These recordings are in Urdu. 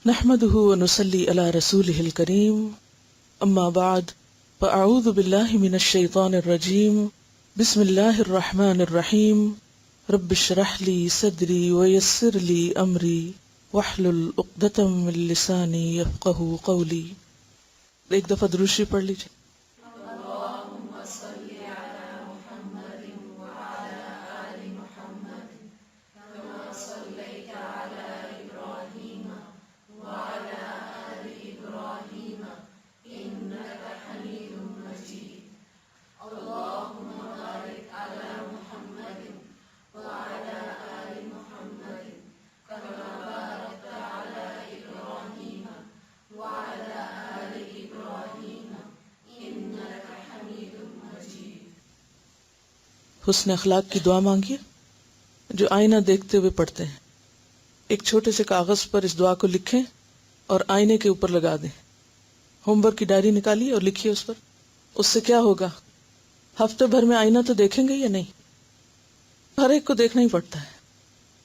نحمده ونصلي على رسوله الكريم اما بعد فاعوذ بالله من الشيطان الرجيم بسم الله الرحمن الرحيم رب اشرح لي صدري ويسر لي امري واحلل عقدة من لساني يفقهوا قولي. ایک دفعہ درود شریف پڑھ لیجیے. حسن اخلاق کی دعا مانگیے جو آئینہ دیکھتے ہوئے پڑھتے ہیں. ایک چھوٹے سے کاغذ پر اس دعا کو لکھیں اور آئینے کے اوپر لگا دیں. ہوم ورک کی ڈائری نکالیے اور لکھیے اس پر. اس سے کیا ہوگا؟ ہفتے بھر میں آئینہ تو دیکھیں گے یا نہیں؟ ہر ایک کو دیکھنا ہی پڑتا ہے.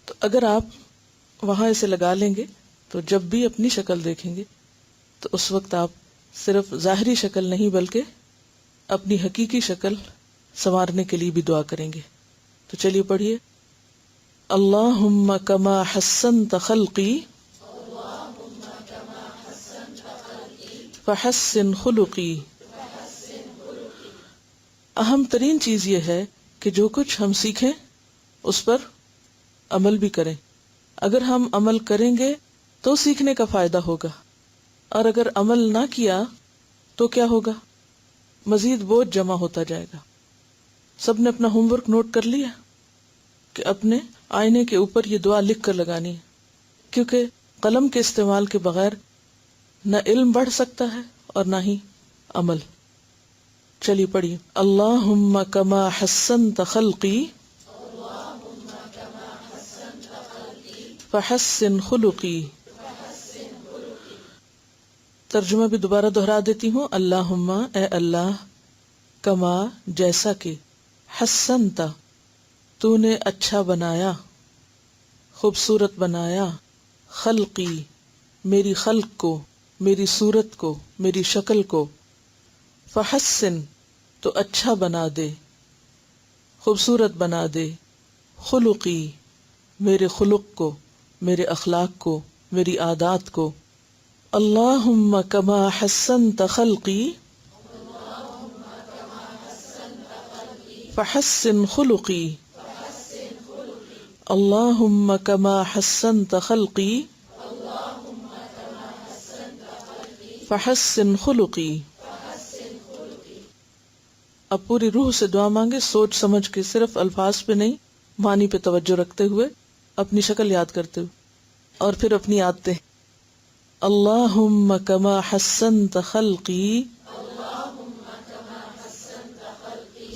تو اگر آپ وہاں اسے لگا لیں گے تو جب بھی اپنی شکل دیکھیں گے تو اس وقت آپ صرف ظاہری شکل نہیں بلکہ اپنی حقیقی شکل سنوارنے کے لیے بھی دعا کریں گے. تو چلیے پڑھیے. اللہم کما حسنت خلقی فحسن خلقی. اہم ترین چیز یہ ہے کہ جو کچھ ہم سیکھیں اس پر عمل بھی کریں. اگر ہم عمل کریں گے تو سیکھنے کا فائدہ ہوگا، اور اگر عمل نہ کیا تو کیا ہوگا؟ مزید بوجھ جمع ہوتا جائے گا. سب نے اپنا ہوم ورک نوٹ کر لیا کہ اپنے آئینے کے اوپر یہ دعا لکھ کر لگانی ہے، کیونکہ قلم کے استعمال کے بغیر نہ علم بڑھ سکتا ہے اور نہ ہی عمل. چلیے پڑھیے. اللہم کما حسنت خلقی فحسن خلقی. ترجمہ بھی دوبارہ دہرا دیتی ہوں. اللہم اے اللہ، کما جیسا کہ، حسنت تو نے اچھا بنایا، خوبصورت بنایا، خلقی میری خلق کو، میری صورت کو، میری شکل کو، فحسن تو اچھا بنا دے، خوبصورت بنا دے، خلقی میرے خلق کو، میرے اخلاق کو، میری عادات کو. اللہم کما حسنت خلقی فحسن خلقی. اللہم کما حسنت خلقی فحسن خلقی. اب پوری روح سے دعا مانگے، سوچ سمجھ کے، صرف الفاظ پہ نہیں، معنی پہ توجہ رکھتے ہوئے، اپنی شکل یاد کرتے ہوئے، اور پھر اپنی عادتیں. اللہم کما حسنت خلقی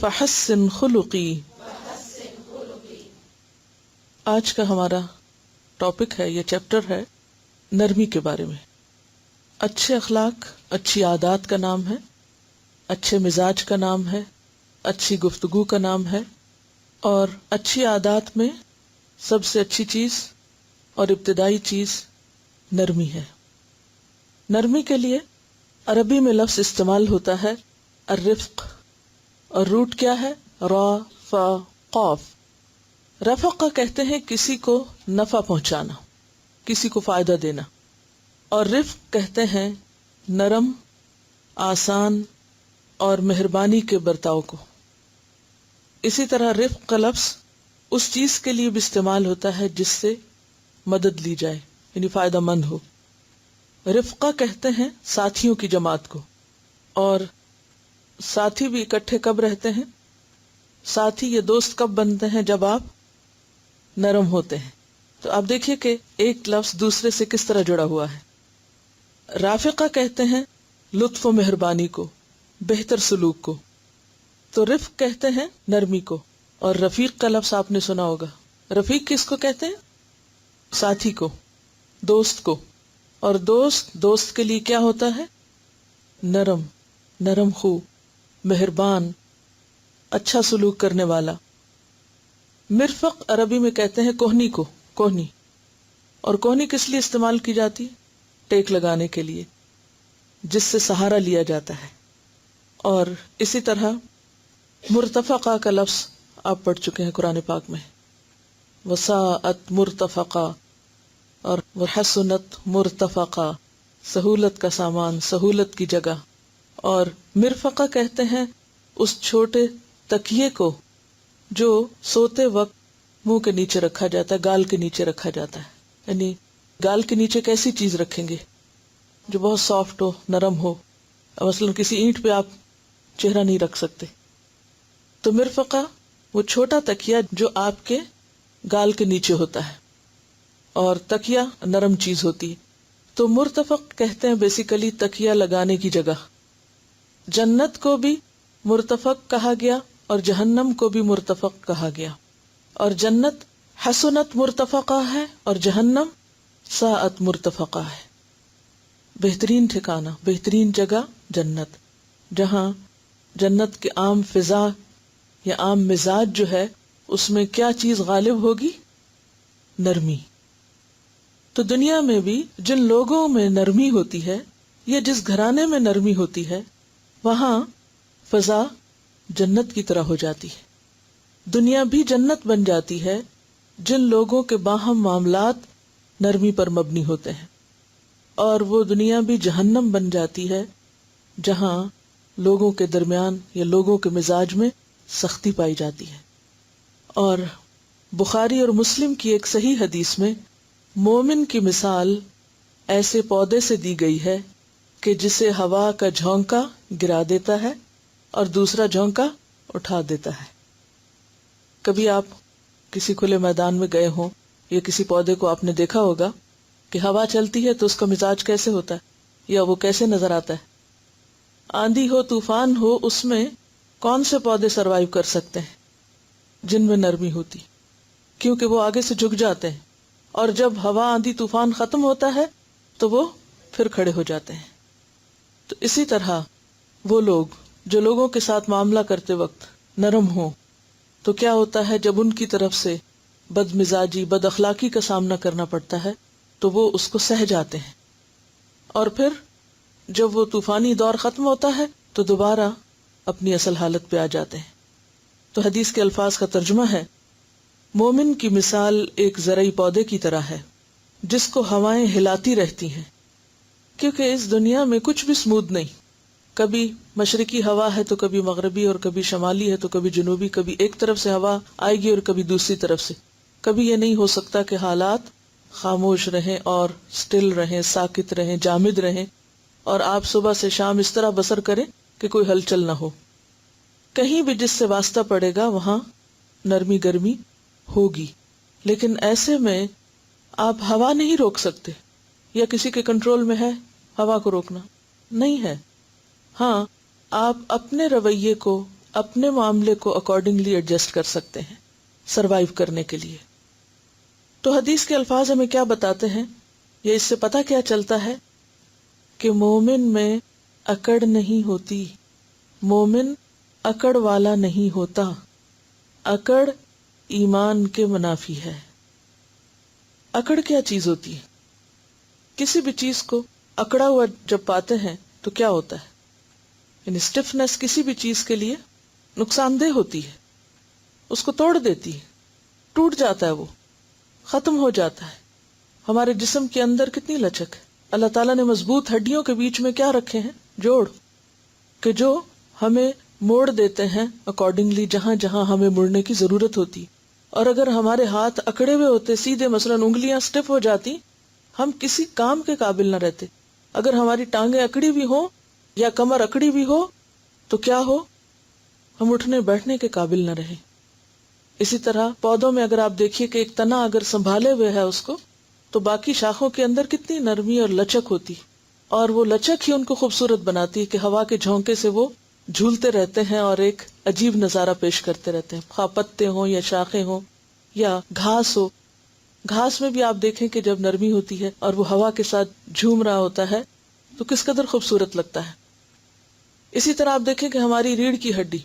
فحسن خلقی. آج کا ہمارا ٹاپک ہے، یہ چیپٹر ہے نرمی کے بارے میں. اچھے اخلاق اچھی عادات کا نام ہے، اچھے مزاج کا نام ہے، اچھی گفتگو کا نام ہے. اور اچھی عادات میں سب سے اچھی چیز اور ابتدائی چیز نرمی ہے. نرمی کے لیے عربی میں لفظ استعمال ہوتا ہے الرفق، اور روٹ کیا ہے؟ را فا قاف. رفقہ کہتے ہیں کسی کو نفع پہنچانا، کسی کو فائدہ دینا، اور رفق کہتے ہیں نرم، آسان اور مہربانی کے برتاؤ کو. اسی طرح رفق کا لفظ اس چیز کے لیے بھی استعمال ہوتا ہے جس سے مدد لی جائے، یعنی فائدہ مند ہو. رفقہ کہتے ہیں ساتھیوں کی جماعت کو. اور ساتھی بھی اکٹھے کب رہتے ہیں؟ ساتھی یا دوست کب بنتے ہیں؟ جب آپ نرم ہوتے ہیں. تو آپ دیکھیے کہ ایک لفظ دوسرے سے کس طرح جڑا ہوا ہے. رافقہ کہتے ہیں لطف و مہربانی کو، بہتر سلوک کو. تو رفق کہتے ہیں نرمی کو. اور رفیق کا لفظ آپ نے سنا ہوگا. رفیق کس کو کہتے ہیں؟ ساتھی کو، دوست کو. اور دوست کے لیے کیا ہوتا ہے؟ نرم خو، مہربان، اچھا سلوک کرنے والا. مرفق عربی میں کہتے ہیں کوہنی کو، کوہنی. اور کوہنی کس لیے استعمال کی جاتی؟ ٹیک لگانے کے لیے، جس سے سہارا لیا جاتا ہے. اور اسی طرح مرتفقہ کا لفظ آپ پڑھ چکے ہیں قرآن پاک میں، وساعت مرتفقہ اور وحسنت مرتفقہ، سہولت کا سامان، سہولت کی جگہ. اور مرفقہ کہتے ہیں اس چھوٹے تکیے کو جو سوتے وقت منہ کے نیچے رکھا جاتا ہے، گال کے نیچے رکھا جاتا ہے. یعنی گال کے نیچے کیسی چیز رکھیں گے جو بہت سافٹ ہو، نرم ہو. مثلا کسی اینٹ پہ آپ چہرہ نہیں رکھ سکتے. تو مرفقہ وہ چھوٹا تکیا جو آپ کے گال کے نیچے ہوتا ہے، اور تکیا نرم چیز ہوتی ہے. تو مرتفق کہتے ہیں بیسیکلی تکیا لگانے کی جگہ. جنت کو بھی مرتفق کہا گیا اور جہنم کو بھی مرتفق کہا گیا. اور جنت حسنت مرتفقہ ہے اور جہنم ساعت مرتفقہ ہے. بہترین ٹھکانہ، بہترین جگہ جنت، جہاں جنت کے عام فضا یا عام مزاج جو ہے اس میں کیا چیز غالب ہوگی؟ نرمی. تو دنیا میں بھی جن لوگوں میں نرمی ہوتی ہے یا جس گھرانے میں نرمی ہوتی ہے وہاں فضا جنت کی طرح ہو جاتی ہے. دنیا بھی جنت بن جاتی ہے جن لوگوں کے باہم معاملات نرمی پر مبنی ہوتے ہیں، اور وہ دنیا بھی جہنم بن جاتی ہے جہاں لوگوں کے درمیان یا لوگوں کے مزاج میں سختی پائی جاتی ہے. اور بخاری اور مسلم کی ایک صحیح حدیث میں مومن کی مثال ایسے پودے سے دی گئی ہے کہ جسے ہوا کا جھونکا گرا دیتا ہے اور دوسرا جھونکا اٹھا دیتا ہے. کبھی آپ کسی کھلے میدان میں گئے ہوں یا کسی پودے کو آپ نے دیکھا ہوگا کہ ہوا چلتی ہے تو اس کا مزاج کیسے ہوتا ہے یا وہ کیسے نظر آتا ہے. آندھی ہو، طوفان ہو، اس میں کون سے پودے سروائیو کر سکتے ہیں؟ جن میں نرمی ہوتی، کیونکہ وہ آگے سے جھک جاتے ہیں، اور جب ہوا، آندھی، طوفان ختم ہوتا ہے تو وہ پھر کھڑے ہو جاتے ہیں. تو اسی طرح وہ لوگ جو لوگوں کے ساتھ معاملہ کرتے وقت نرم ہوں تو کیا ہوتا ہے جب ان کی طرف سے بد مزاجی، بد اخلاقی کا سامنا کرنا پڑتا ہے تو وہ اس کو سہ جاتے ہیں، اور پھر جب وہ طوفانی دور ختم ہوتا ہے تو دوبارہ اپنی اصل حالت پہ آ جاتے ہیں. تو حدیث کے الفاظ کا ترجمہ ہے، مومن کی مثال ایک زرعی پودے کی طرح ہے جس کو ہوائیں ہلاتی رہتی ہیں، کیونکہ اس دنیا میں کچھ بھی سمودھ نہیں. کبھی مشرقی ہوا ہے تو کبھی مغربی، اور کبھی شمالی ہے تو کبھی جنوبی، کبھی ایک طرف سے ہوا آئے گی اور کبھی دوسری طرف سے. کبھی یہ نہیں ہو سکتا کہ حالات خاموش رہیں اور سٹل رہیں، ساکت رہیں، جامد رہیں، اور آپ صبح سے شام اس طرح بسر کریں کہ کوئی ہلچل نہ ہو. کہیں بھی جس سے واسطہ پڑے گا وہاں نرمی گرمی ہوگی. لیکن ایسے میں آپ ہوا نہیں روک سکتے، یا کسی کے کنٹرول میں ہے ہوا کو روکنا؟ نہیں ہے. ہاں، آپ اپنے رویے کو، اپنے معاملے کو اکارڈنگلی ایڈجسٹ کر سکتے ہیں سروائیو کرنے کے لیے. تو حدیث کے الفاظ ہمیں کیا بتاتے ہیں، یا اس سے پتہ کیا چلتا ہے کہ مومن میں اکڑ نہیں ہوتی، مومن اکڑ والا نہیں ہوتا. اکڑ ایمان کے منافی ہے. اکڑ کیا چیز ہوتی ہے؟ کسی بھی چیز کو اکڑا ہوا جب پاتے ہیں تو کیا ہوتا ہے؟ یعنی اسٹفنس کسی بھی چیز کے لیے نقصان دہ ہوتی ہے، اس کو توڑ دیتی ہے، ٹوٹ جاتا ہے، وہ ختم ہو جاتا ہے. ہمارے جسم کے اندر کتنی لچک ہے. اللہ تعالیٰ نے مضبوط ہڈیوں کے بیچ میں کیا رکھے ہیں؟ جوڑ، کہ جو ہمیں موڑ دیتے ہیں اکارڈنگلی جہاں جہاں ہمیں مڑنے کی ضرورت ہوتی. اور اگر ہمارے ہاتھ اکڑے ہوئے ہوتے، سیدھے، مثلا انگلیاں سٹف ہو جاتی، ہم کسی کام کے قابل نہ رہتے. اگر ہماری ٹانگیں اکڑی بھی ہوں یا کمر اکڑی بھی ہو تو کیا ہو؟ ہم اٹھنے بیٹھنے کے قابل نہ رہیں. اسی طرح پودوں میں اگر آپ دیکھیے کہ ایک تنا اگر سنبھالے ہوئے ہے اس کو، تو باقی شاخوں کے اندر کتنی نرمی اور لچک ہوتی، اور وہ لچک ہی ان کو خوبصورت بناتی ہے کہ ہوا کے جھونکے سے وہ جھولتے رہتے ہیں اور ایک عجیب نظارہ پیش کرتے رہتے ہیں، خواہ پتے ہوں یا شاخیں ہوں یا گھاس ہو. گھاس میں بھی آپ دیکھیں کہ جب نرمی ہوتی ہے اور وہ ہوا کے ساتھ جھوم رہا ہوتا ہے تو کس قدر خوبصورت لگتا ہے. اسی طرح آپ دیکھیں کہ ہماری ریڑھ کی ہڈی،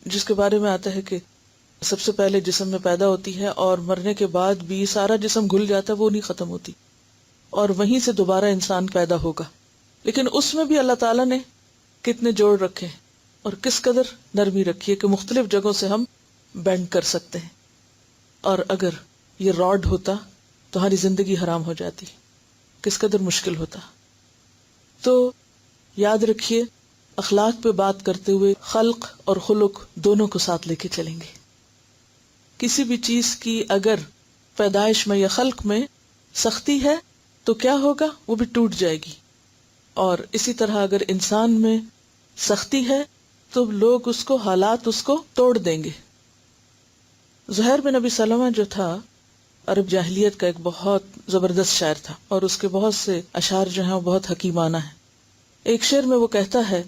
جس کے بارے میں آتا ہے کہ سب سے پہلے جسم میں پیدا ہوتی ہے اور مرنے کے بعد بھی سارا جسم گھل جاتا ہے، وہ نہیں ختم ہوتی. اور وہیں سے دوبارہ انسان پیدا ہوگا. لیکن اس میں بھی اللہ تعالیٰ نے کتنے جوڑ رکھے ہیں اور کس قدر نرمی رکھی ہے کہ مختلف جگہوں سے ہم بینڈ کر سکتے ہیں. اور اگر یہ راڈ ہوتا تو ہماری زندگی حرام ہو جاتی، کس قدر مشکل ہوتا. تو یاد رکھیے، اخلاق پہ بات کرتے ہوئے خلق اور خلق دونوں کو ساتھ لے کے چلیں گے. کسی بھی چیز کی اگر پیدائش میں یا خلق میں سختی ہے تو کیا ہوگا؟ وہ بھی ٹوٹ جائے گی. اور اسی طرح اگر انسان میں سختی ہے تو لوگ اس کو، حالات اس کو توڑ دیں گے. زہیر بن ابی سلمہ جو تھا عرب جاہلیت کا ایک بہت زبردست شاعر تھا، اور اس کے بہت سے اشعار جو ہیں وہ بہت حکیمانہ ہیں. ایک شعر میں وہ کہتا ہے: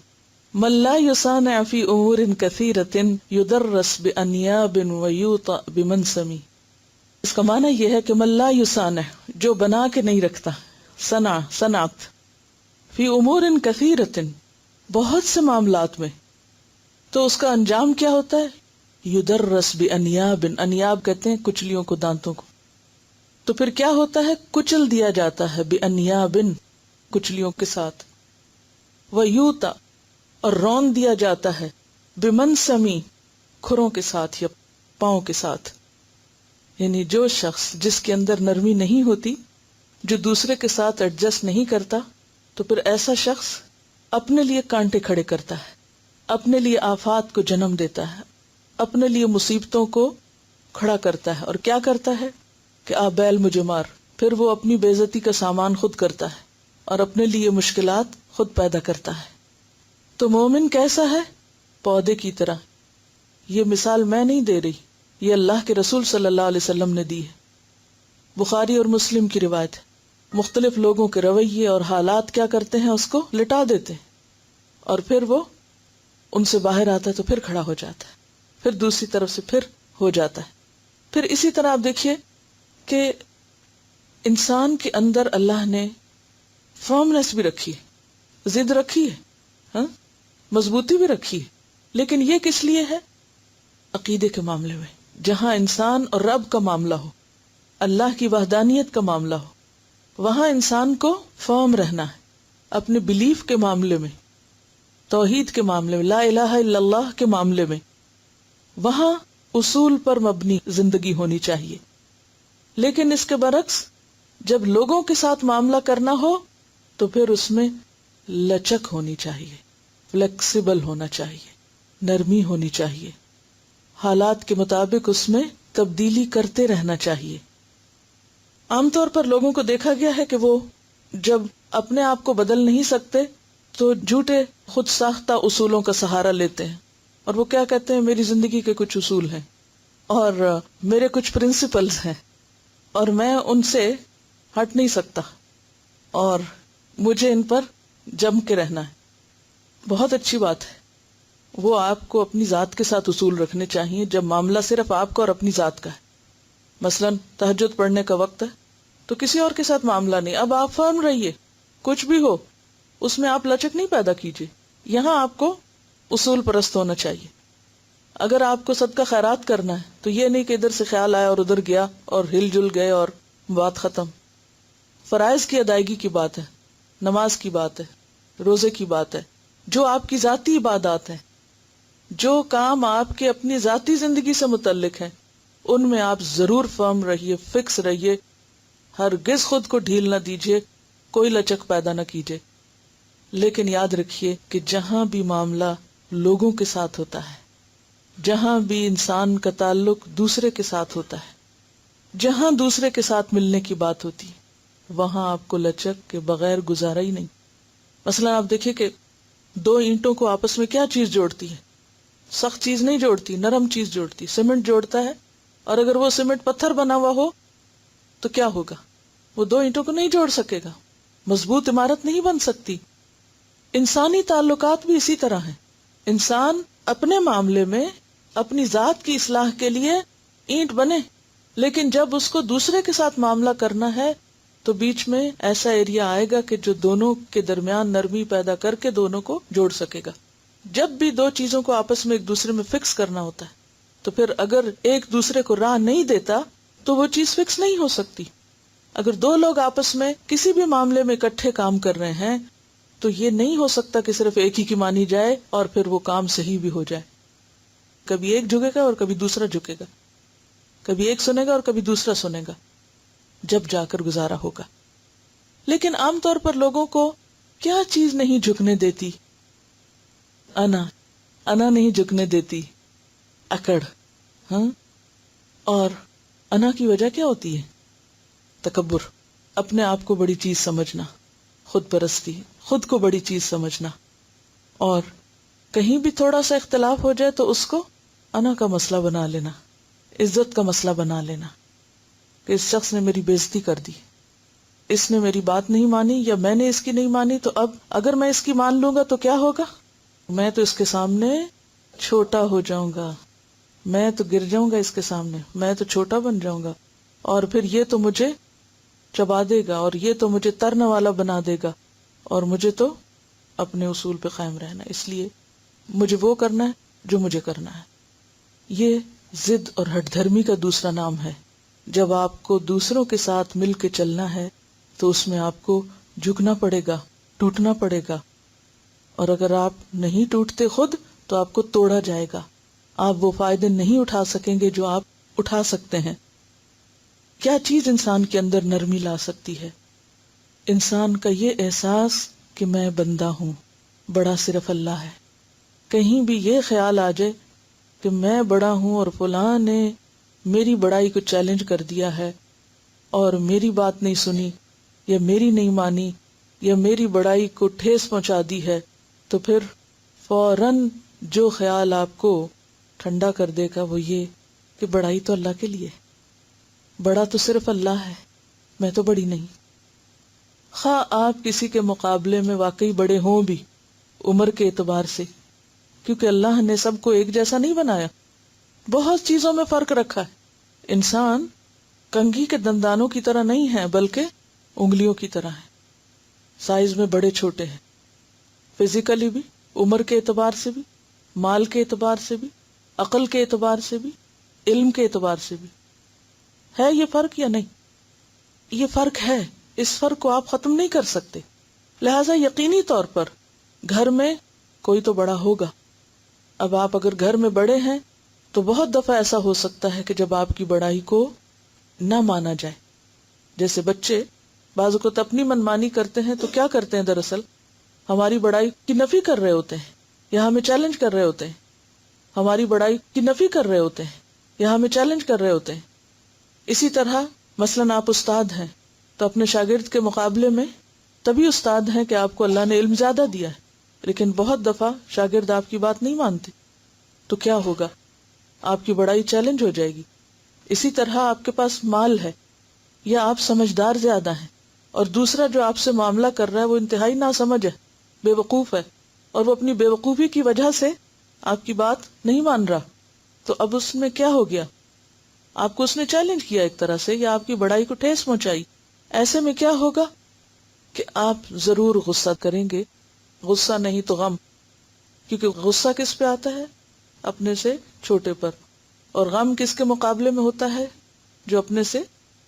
من لا يصانع في امور كثيرة يدرس بانياب ويوطأ بمنسم. اس کا معنی یہ ہے کہ من لا يصانع، جو بنا کے نہیں رکھتا، صنعت، فی امور کثیرۃ، بہت سے معاملات میں، تو اس کا انجام کیا ہوتا ہے؟ یدرس بانیاب، انیاب کہتے ہیں کچلیوں کو، دانتوں کو. تو پھر کیا ہوتا ہے؟ کچل دیا جاتا ہے بانیاب، کچلیوں کے ساتھ. ویوتا، اور رون دیا جاتا ہے بمنسمی، کھروں کے ساتھ یا پاؤں کے ساتھ. یعنی جو شخص جس کے اندر نرمی نہیں ہوتی، جو دوسرے کے ساتھ ایڈجسٹ نہیں کرتا، تو پھر ایسا شخص اپنے لیے کانٹے کھڑے کرتا ہے، اپنے لیے آفات کو جنم دیتا ہے، اپنے لیے مصیبتوں کو کھڑا کرتا ہے. اور کیا کرتا ہے کہ آ بیل مجھے مار. پھر وہ اپنی بے عزتی کا سامان خود کرتا ہے اور اپنے لیے مشکلات خود پیدا کرتا ہے. تو مومن کیسا ہے؟ پودے کی طرح. یہ مثال میں نہیں دے رہی، یہ اللہ کے رسول صلی اللہ علیہ وسلم نے دی ہے. بخاری اور مسلم کی روایت ہے. مختلف لوگوں کے رویے اور حالات کیا کرتے ہیں؟ اس کو لٹا دیتے ہیں، اور پھر وہ ان سے باہر آتا ہے تو پھر کھڑا ہو جاتا ہے، پھر دوسری طرف سے پھر ہو جاتا ہے. پھر اسی طرح آپ دیکھیے کہ انسان کے اندر اللہ نے فرمنس بھی رکھی ہے، ضد رکھی ہے، ہاں، مضبوطی بھی رکھی ہے. لیکن یہ کس لیے ہے؟ عقیدے کے معاملے میں، جہاں انسان اور رب کا معاملہ ہو، اللہ کی وحدانیت کا معاملہ ہو، وہاں انسان کو فرم رہنا ہے. اپنے بلیف کے معاملے میں، توحید کے معاملے میں، لا الہ الا اللہ کے معاملے میں، وہاں اصول پر مبنی زندگی ہونی چاہیے. لیکن اس کے برعکس جب لوگوں کے ساتھ معاملہ کرنا ہو تو پھر اس میں لچک ہونی چاہیے، فلیکسیبل ہونا چاہیے، نرمی ہونی چاہیے، حالات کے مطابق اس میں تبدیلی کرتے رہنا چاہیے. عام طور پر لوگوں کو دیکھا گیا ہے کہ وہ جب اپنے آپ کو بدل نہیں سکتے تو جھوٹے خود ساختہ اصولوں کا سہارا لیتے ہیں، اور وہ کیا کہتے ہیں؟ میری زندگی کے کچھ اصول ہیں اور میرے کچھ پرنسپلز ہیں اور میں ان سے ہٹ نہیں سکتا اور مجھے ان پر جم کے رہنا ہے. بہت اچھی بات ہے، وہ آپ کو اپنی ذات کے ساتھ اصول رکھنے چاہیے جب معاملہ صرف آپ کا اور اپنی ذات کا ہے. مثلا تہجد پڑھنے کا وقت ہے تو کسی اور کے ساتھ معاملہ نہیں، اب آپ فرم رہیے، کچھ بھی ہو اس میں آپ لچک نہیں پیدا کیجیے. یہاں آپ کو اصول پرست ہونا چاہیے. اگر آپ کو صدقہ خیرات کرنا ہے تو یہ نہیں کہ ادھر سے خیال آیا اور ادھر گیا اور ہل جل گئے اور بات ختم. فرائض کی ادائیگی کی بات ہے، نماز کی بات ہے، روزے کی بات ہے، جو آپ کی ذاتی عبادات ہیں، جو کام آپ کے اپنی ذاتی زندگی سے متعلق ہیں، ان میں آپ ضرور فرم رہیے، فکس رہیے، ہرگز خود کو ڈھیل نہ دیجیے، کوئی لچک پیدا نہ کیجیے. لیکن یاد رکھیے کہ جہاں بھی معاملہ لوگوں کے ساتھ ہوتا ہے، جہاں بھی انسان کا تعلق دوسرے کے ساتھ ہوتا ہے، جہاں دوسرے کے ساتھ ملنے کی بات ہوتی ہے، وہاں آپ کو لچک کے بغیر گزارا ہی نہیں. مثلا آپ دیکھیے کہ دو اینٹوں کو آپس میں کیا چیز جوڑتی ہے؟ سخت چیز نہیں جوڑتی، نرم چیز جوڑتی، سیمنٹ جوڑتا ہے. اور اگر وہ سیمنٹ پتھر بنا ہوا ہو تو کیا ہوگا؟ وہ دو اینٹوں کو نہیں جوڑ سکے گا، مضبوط عمارت نہیں بن سکتی. انسانی تعلقات بھی اسی طرح ہیں. انسان اپنے معاملے میں اپنی ذات کی اصلاح کے لیے اینٹ بنے، لیکن جب اس کو دوسرے کے ساتھ معاملہ کرنا ہے تو بیچ میں ایسا ایریا آئے گا کہ جو دونوں کے درمیان نرمی پیدا کر کے دونوں کو جوڑ سکے گا. جب بھی دو چیزوں کو آپس میں ایک دوسرے میں فکس کرنا ہوتا ہے تو پھر اگر ایک دوسرے کو راہ نہیں دیتا تو وہ چیز فکس نہیں ہو سکتی. اگر دو لوگ آپس میں کسی بھی معاملے میں اکٹھے کام کر رہے ہیں تو یہ نہیں ہو سکتا کہ صرف ایک ہی کی مانی جائے اور پھر وہ کام صحیح بھی ہو جائے. کبھی ایک جھکے گا اور کبھی دوسرا جھکے گا، کبھی ایک سنے گا اور کبھی دوسرا سنے گا، جب جا کر گزارا ہوگا. لیکن عام طور پر لوگوں کو کیا چیز نہیں جھکنے دیتی؟ انا نہیں جھکنے دیتی، اکڑ. ہاں، اور انا کی وجہ کیا ہوتی ہے؟ تکبر، اپنے آپ کو بڑی چیز سمجھنا، خود پرستی، خود کو بڑی چیز سمجھنا. اور کہیں بھی تھوڑا سا اختلاف ہو جائے تو اس کو انا کا مسئلہ بنا لینا، عزت کا مسئلہ بنا لینا کہ اس شخص نے میری بےزتی کر دی، اس نے میری بات نہیں مانی یا میں نے اس کی نہیں مانی، تو اب اگر میں اس کی مان لوں گا تو کیا ہوگا؟ میں تو اس کے سامنے چھوٹا ہو جاؤں گا، میں تو گر جاؤں گا اس کے سامنے، میں تو چھوٹا بن جاؤں گا، اور پھر یہ تو مجھے چبا دے گا اور یہ تو مجھے ترنے والا بنا دے گا، اور مجھے تو اپنے اصول پہ قائم رہنا، اس لیے مجھے وہ کرنا ہے جو مجھے کرنا ہے. یہ ضد اور ہٹ دھرمی کا دوسرا نام ہے. جب آپ کو دوسروں کے ساتھ مل کے چلنا ہے تو اس میں آپ کو جھکنا پڑے گا، ٹوٹنا پڑے گا، اور اگر آپ نہیں ٹوٹتے خود تو آپ کو توڑا جائے گا، آپ وہ فائدے نہیں اٹھا سکیں گے جو آپ اٹھا سکتے ہیں. کیا چیز انسان کے اندر نرمی لا سکتی ہے؟ انسان کا یہ احساس کہ میں بندہ ہوں، بڑا صرف اللہ ہے. کہیں بھی یہ خیال آ جائے کہ میں بڑا ہوں اور فلاں نے میری بڑائی کو چیلنج کر دیا ہے اور میری بات نہیں سنی یا میری نہیں مانی یا میری بڑائی کو ٹھیس پہنچا دی ہے، تو پھر فوراً جو خیال آپ کو ٹھنڈا کر دے گا وہ یہ کہ بڑائی تو اللہ کے لیے، بڑا تو صرف اللہ ہے، میں تو بڑی نہیں. خواہ آپ کسی کے مقابلے میں واقعی بڑے ہوں بھی عمر کے اعتبار سے، کیونکہ اللہ نے سب کو ایک جیسا نہیں بنایا، بہت چیزوں میں فرق رکھا ہے. انسان کنگھی کے دندانوں کی طرح نہیں ہے بلکہ انگلیوں کی طرح ہے، سائز میں بڑے چھوٹے ہیں، فزیکلی بھی، عمر کے اعتبار سے بھی، مال کے اعتبار سے بھی، عقل کے اعتبار سے بھی، علم کے اعتبار سے بھی. ہے یہ فرق یا نہیں؟ یہ فرق ہے، اس فرق کو آپ ختم نہیں کر سکتے. لہذا یقینی طور پر گھر میں کوئی تو بڑا ہوگا. اب آپ اگر گھر میں بڑے ہیں تو بہت دفعہ ایسا ہو سکتا ہے کہ جب آپ کی بڑائی کو نہ مانا جائے، جیسے بچے بعض اوقات اپنی منمانی کرتے ہیں تو کیا کرتے ہیں؟ دراصل ہماری بڑائی کی نفی کر رہے ہوتے ہیں یا ہمیں چیلنج کر رہے ہوتے ہیں، ہماری بڑائی کی نفی کر رہے ہوتے ہیں یا ہمیں چیلنج کر رہے ہوتے ہیں. اسی طرح مثلاً آپ استاد ہیں تو اپنے شاگرد کے مقابلے میں تبھی استاد ہیں کہ آپ کو اللہ نے علم زیادہ دیا ہے، لیکن بہت دفعہ شاگرد آپ کی بات نہیں مانتے، تو کیا ہوگا؟ آپ کی بڑائی چیلنج ہو جائے گی. اسی طرح آپ کے پاس مال ہے یا آپ سمجھدار زیادہ ہیں اور دوسرا جو آپ سے معاملہ کر رہا ہے وہ انتہائی ناسمجھ ہے، بے وقوف ہے، اور وہ اپنی بے وقوفی کی وجہ سے آپ کی بات نہیں مان رہا، تو اب اس میں کیا ہو گیا؟ آپ کو اس نے چیلنج کیا ایک طرح سے، یا آپ کی بڑائی کو ٹھیس پہنچائی. ایسے میں کیا ہوگا کہ آپ ضرور غصہ کریں گے، غصہ نہیں تو غم، کیونکہ غصہ کس پہ آتا ہے؟ اپنے سے چھوٹے پر، اور غم کس کے مقابلے میں ہوتا ہے؟ جو اپنے سے